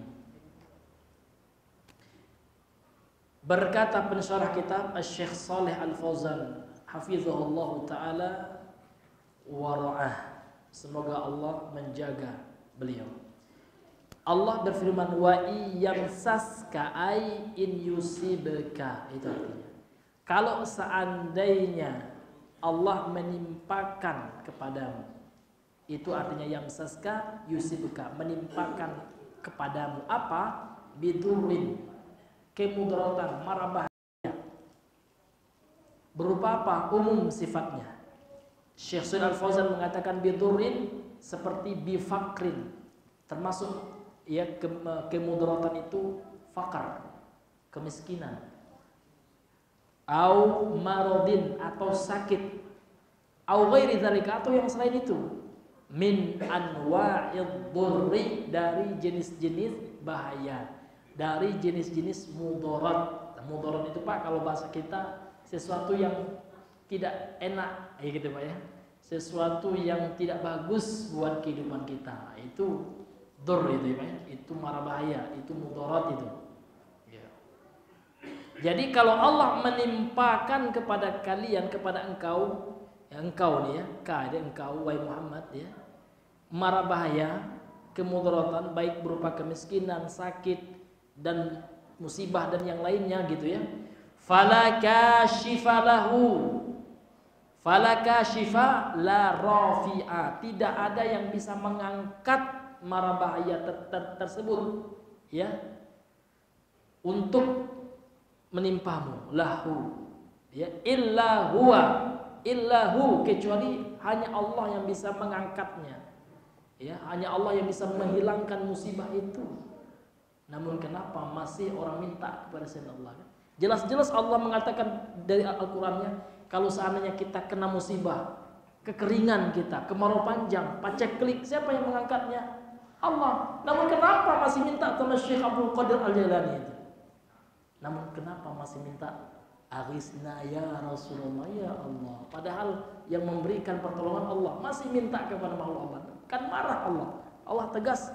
Berkata pensyarah kitab Asy-Syaikh Shalih Al-Fauzan hafizahullah taala wa ra'ah, Semoga Allah menjaga beliau. Allah berfirman, wa iyamsaska ay in yusibka, itu artinya kalau seandainya Allah menimpakan kepadamu, itu artinya yamsaska yusibka, menimpakan kepadamu apa? Bidurin, kemudaratan, mara bahaya. Berupa apa? Umum sifatnya. Syekh Shalih Al-Fauzan mengatakan bidurin seperti bifakrin, termasuk ya kemudaratan itu fakar, kemiskinan, au maradin, atau sakit, au ghairi dzalika, atau yang selain itu, min anwa'id dhurri, dari jenis-jenis bahaya, dari jenis-jenis mudarat. Mudarat itu Pak kalau bahasa kita sesuatu yang tidak enak, ya gitu Pak ya, sesuatu yang tidak bagus buat kehidupan kita, itu dur itu ya, itu mara bahaya, itu mudarat itu. Ya. Jadi kalau Allah menimpakan kepada kalian, kepada engkau, ya engkau nih ya, ada engkau wahai Muhammad ya, mara bahaya, kemudaratan, baik berupa kemiskinan, sakit dan musibah dan yang lainnya gitu ya. Fala kashifa lahu, fala kashifa la rafi'a, tidak ada yang bisa mengangkat mara bahaya tersebut ya untuk menimpamu, lahu ya, illa hu, kecuali hanya Allah yang bisa mengangkatnya ya, hanya Allah yang bisa menghilangkan musibah itu. Namun kenapa masih orang minta kepada selain Allah? Jelas-jelas Allah mengatakan dari Al-Qur'annya, kalau seandainya kita kena musibah, kekeringan kita, kemarau panjang, paceklik, siapa yang mengangkatnya? Allah. Namun kenapa masih minta sama Syekh Abdul Qadir Al-Jailani itu? Namun kenapa masih minta aghithna ya Rasulullah ya Allah? Padahal yang memberikan pertolongan Allah, masih minta kepada makhluk Allah. Kan marah Allah. Allah tegas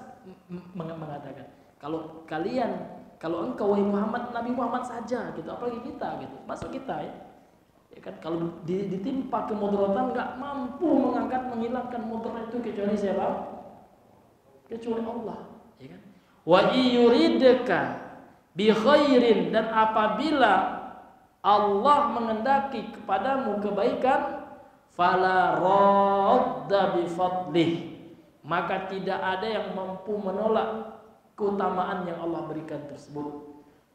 mengatakan, kalau engkau wahai Muhammad, Nabi Muhammad saja gitu, apalagi kita gitu. Masuk kita ya. Ya kan kalau ditimpa kemudaratan enggak mampu mengangkat, menghilangkan mudarat itu kecuali siapa? Kecuali Allah, ya kan? Wa yuridka bi khairin, dan apabila Allah mengendaki kepadamu kebaikan, fala radda bi fadlih, maka tidak ada yang mampu menolak keutamaan yang Allah berikan tersebut.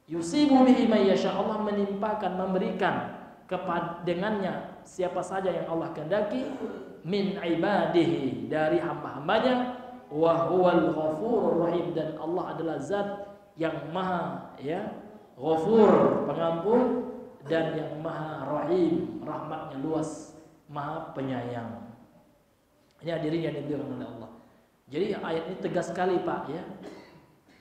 Yusibu bihi may yasha, Allah menimpakan, memberikan kepada dengannya siapa saja yang Allah kehendaki, min ibadihi, dari hamba-hambanya, wa huwal ghafurur rahim, dan Allah adalah zat yang maha ya ghafur, pengampun, dan yang maha rahim, rahmatnya luas, maha penyayang. Ini hadirin yang dimuliakan oleh Allah. Jadi ayat ini tegas sekali Pak ya,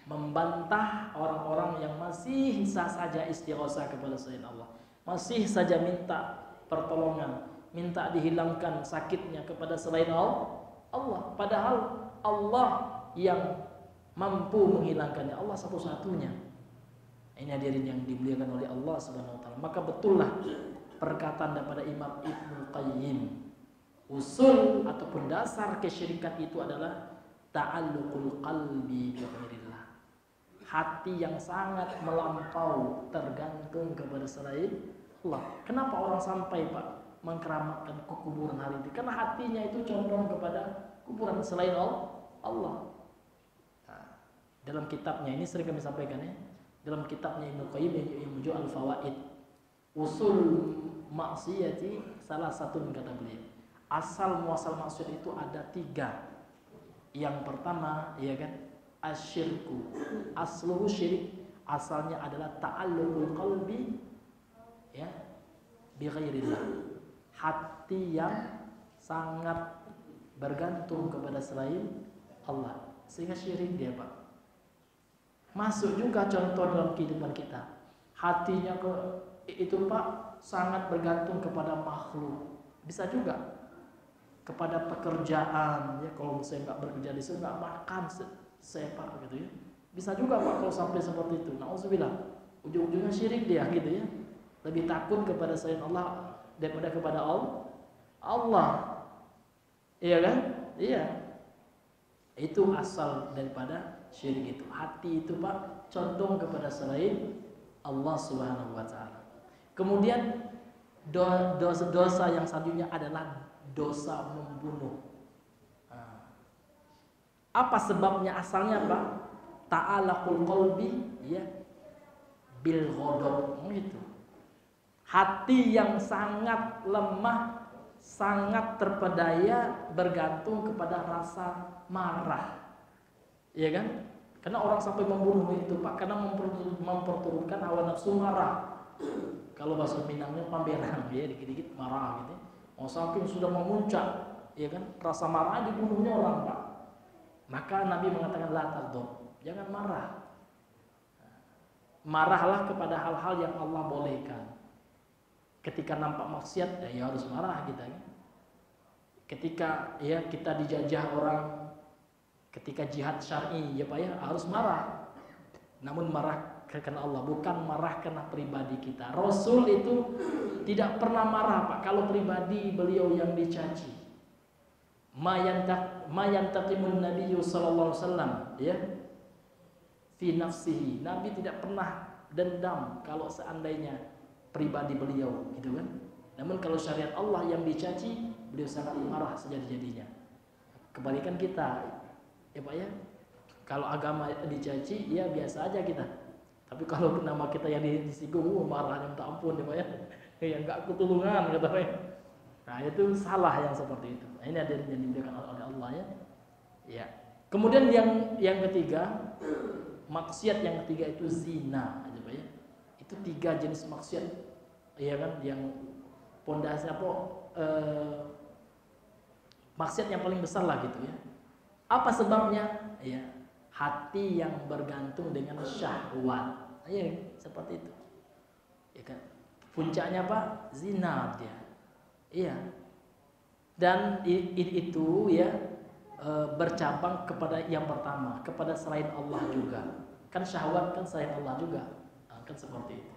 membantah orang-orang yang masih sah saja istighosah kepada selain Allah, masih saja minta pertolongan, minta dihilangkan sakitnya kepada selain Allah, padahal Allah yang mampu menghilangkannya, Allah satu-satunya. Ini hadirin yang dimuliakan oleh Allah Subhanahu wa taala. Maka betullah perkataan daripada Imam Ibnu Qayyim, usul ataupun dasar kesyirikan itu adalah ta'alluqul qalbi bi ghairillah. Hati yang sangat melampau tergantung kepada selain Allah. Kenapa orang sampai Pak mengkeramatkan kuburan hari ini? Karena hatinya itu condong kepada kuburan selain Allah. Nah, dalam kitabnya ini sering kami sampaikan ya, dalam kitabnya Ibnu Qayyim yang Al-Fawaid, usul maksiyati salah satu, kata beliau, asal muasal maksiat itu ada 3. Yang pertama ya kan, asyirku, asluhu syirik, asalnya adalah ta'alluqul qalbi ya bi ghairillah, hati yang sangat bergantung kepada selain Allah, sehingga syirik dia Pak. Masuk juga contoh dalam kehidupan kita, hatinya itu Pak sangat bergantung kepada makhluk. Bisa juga kepada pekerjaan ya, kalau saya nggak bekerja di sini nggak makan saya Pak gitu ya. Bisa juga Pak kalau sampai seperti itu. Nauzubillah, ujung-ujungnya syirik dia gitu ya. Lebih takut kepada selain Allah daripada kepada Allah. Iya kan? Iya. Itu asal daripada syirik itu. Hati itu Pak condong kepada selain Allah Subhanahu wa taala. Kemudian dosa yang selanjutnya adalah dosa membunuh. Apa sebabnya, asalnya Pak? Ta'alaqul qalbi ya bil ghadab gitu. Hati yang sangat lemah, sangat terpedaya bergantung kepada rasa marah. Iya kan? Karena orang sampai membunuh itu Pak karena memperturutkan hawa nafsu marah. Kalau bahasa Minangnya pamberan ya, dikit-dikit marah gitu. Oh, saking sudah memuncak, ya kan? Rasa marah dibunuhnya orang Pak. Maka Nabi mengatakan la taghdab, jangan marah. Marahlah kepada hal-hal yang Allah bolehkan. Ketika nampak maksiat ya harus marah kita ya. Ketika ya kita dijajah orang, ketika jihad syar'i ya Pak ya harus marah. Namun marah karena Allah, bukan marah karena pribadi kita. Rasul itu tidak pernah marah Pak kalau pribadi beliau yang dicaci. Ma yantaqimun nabiyyu sallallahu alaihi wasallam ya fi nafsihi. Nabi tidak pernah dendam kalau seandainya pribadi beliau gitu kan. Namun kalau syariat Allah yang dicaci, beliau sangat marah sejadi-jadinya. Kebalikan kita ya Pak ya. Kalau agama dicaci ya biasa aja kita. Tapi kalau nama kita yang disinggung marahnya minta ampun ya Pak ya. Ya enggak ketulungan kata Pak ya. Nah itu salah yang seperti itu. Nah, ini ada yang dimuliakan oleh Allah ya. Ya. Kemudian yang ketiga, maksiat yang ketiga itu zina, aja Pak ya. Itu 3 jenis maksiat, ya kan, yang pondasi apa? Maksiat yang paling besar lah gitu ya. Apa sebabnya? Ya, hati yang bergantung dengan syahwat. Ya, seperti itu. Ya kan. Puncaknya apa? Zina dia. Iya, dan itu ya bercabang kepada yang pertama, kepada selain Allah juga. Kan syahwat kan selain Allah juga, kan seperti itu.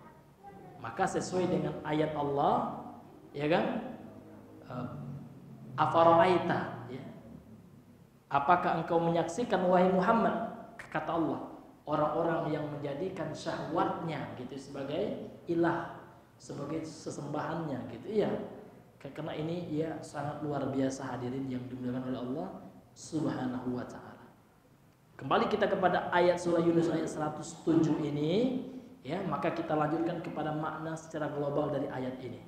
Maka sesuai dengan ayat Allah, ya kan? Afara'aita, ya. Apakah engkau menyaksikan wahai Muhammad? Kata Allah, orang-orang yang menjadikan syahwatnya gitu sebagai ilah, sebagai sesembahannya gitu, iya. Karena ini ya sangat luar biasa hadirin yang dimuliakan oleh Allah Subhanahu wa taala. Kembali kita kepada ayat surah Yunus ayat 107 ini ya, maka kita lanjutkan kepada makna secara global dari ayat ini.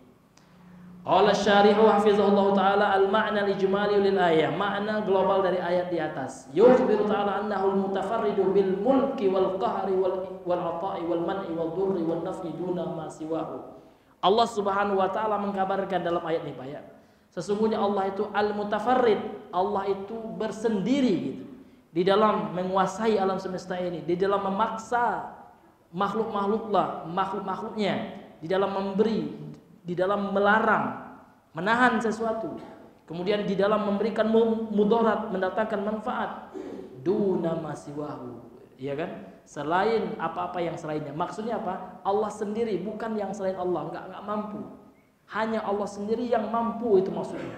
Qala syarihu hafizahullah taala al-ma'na al-ijmali lil ayah. Makna global dari ayat di atas. Yukhbiru ta'ala annahu al-mutafarridu bil mulki wal qahri wal ata'i wal man'i wal dhurri wal naf'i duna ma siwahu. Allah Subhanahu wa taala mengkabarkan dalam ayat ini Pak ya. Sesungguhnya Allah itu al-mutafarrid, Allah itu bersendiri gitu. Di dalam menguasai alam semesta ini, di dalam memaksa makhluk-makhluknya, di dalam memberi, di dalam melarang, menahan sesuatu. Kemudian di dalam memberikan mudarat, mendatangkan manfaat. Duna masiwahu, ya kan? Selain apa-apa yang selainnya. Maksudnya apa? Allah sendiri, bukan yang selain Allah, enggak mampu. Hanya Allah sendiri yang mampu, itu maksudnya.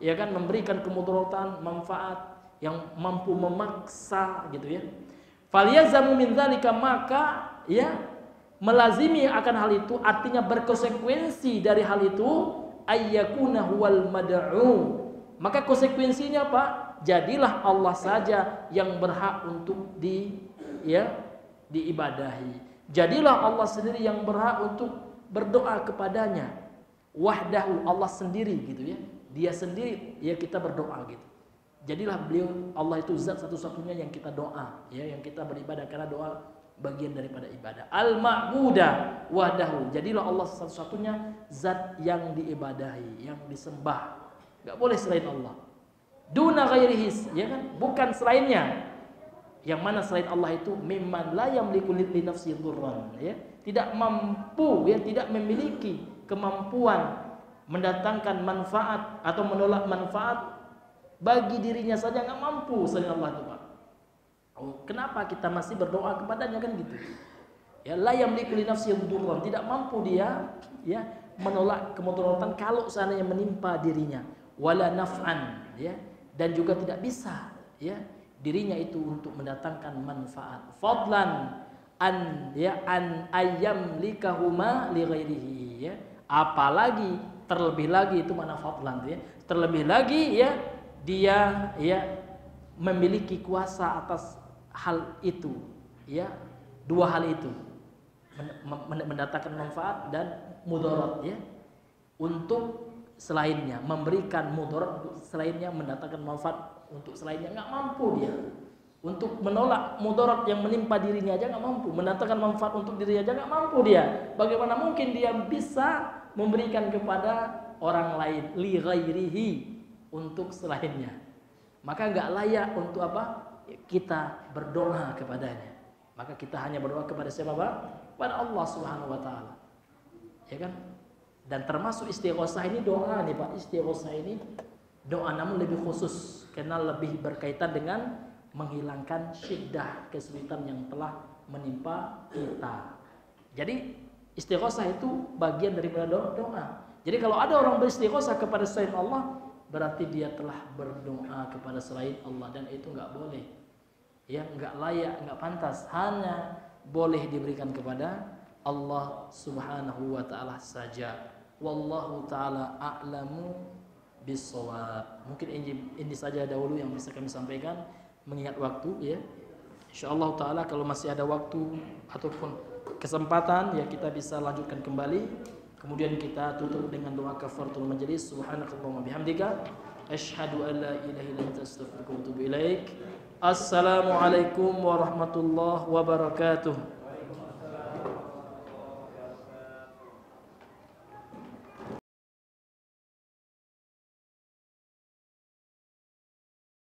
Ya kan, memberikan kemudaratan, manfaat, yang mampu memaksa gitu ya. Falyazamu min dzalika, maka ya melazimi akan hal itu, artinya berkonsekuensi dari hal itu ayyakuna huwal mad'u. Maka konsekuensinya Pak, jadilah Allah saja yang berhak untuk diibadahi. Jadilah Allah sendiri yang berhak untuk berdoa kepadanya. Wahdahu, Allah sendiri gitu ya. Dia sendiri ya kita berdoa gitu. Jadilah beliau, Allah itu zat satu-satunya yang kita doa ya, yang kita beribadah, karena doa bagian daripada ibadah. Al-ma'budah wahdahu. Jadilah Allah satu-satunya zat yang diibadahi, yang disembah. Enggak boleh selain Allah. Duna ghairihi, ya kan? Bukan selainnya. Yang mana selain Allah itu mimman la yamliku li nafsi dhurran, ya. Tidak mampu, ya, tidak memiliki kemampuan mendatangkan manfaat atau menolak manfaat bagi dirinya saja, nggak mampu selain Allah itu, Pak. Oh, kenapa kita masih berdoa kepadanya kan gitu? Ya, la yamliku li nafsi dhurran, tidak mampu dia ya menolak kemudaratan kalau seandainya menimpa dirinya, wala naf'an, ya. dan juga tidak bisa ya dirinya itu untuk mendatangkan manfaat. Fadlan an ayyamlikahuma li ghairihi ya. Apalagi terlebih lagi itu mana fadlan ya. Terlebih lagi ya dia ya memiliki kuasa atas hal itu ya. Dua hal itu mendatangkan manfaat dan mudarat ya untuk selainnya, memberikan mudarat untuk selainnya, mendatangkan manfaat untuk selainnya, nggak mampu dia untuk menolak mudarat yang menimpa dirinya aja nggak mampu, mendatangkan manfaat untuk dirinya aja nggak mampu dia. Bagaimana mungkin dia bisa memberikan kepada orang lain, li ghairihi, untuk selainnya? Maka nggak layak untuk apa? Kita berdoa kepadanya. Maka kita hanya berdoa kepada siapa, Pak? Kepada Allah Subhanahu wa taala. Ya kan? Dan termasuk istighosah ini doa nih Pak. Istighosah ini doa, namun lebih khusus karena lebih berkaitan dengan menghilangkan syiddah, kesulitan yang telah menimpa kita. Jadi istighosah itu bagian daripada doa. Jadi kalau ada orang beristighosah kepada selain Allah, berarti dia telah berdoa kepada selain Allah, dan itu nggak boleh. Ya, nggak layak, nggak pantas. Hanya boleh diberikan kepada Allah Subhanahu wa taala saja. Wallahu taala a'lamu bissawab. Mungkin ini saja dahulu yang bisa kami sampaikan mengingat waktu ya. Insyaallah taala kalau masih ada waktu ataupun kesempatan ya kita bisa lanjutkan kembali. Kemudian kita tutup dengan doa kafaratul majelis. Subhanakallahumma bihamdika asyhadu an la ilaha illa anta astaghfiruka wa atubu ilaik. Assalamualaikum warahmatullahi wabarakatuh.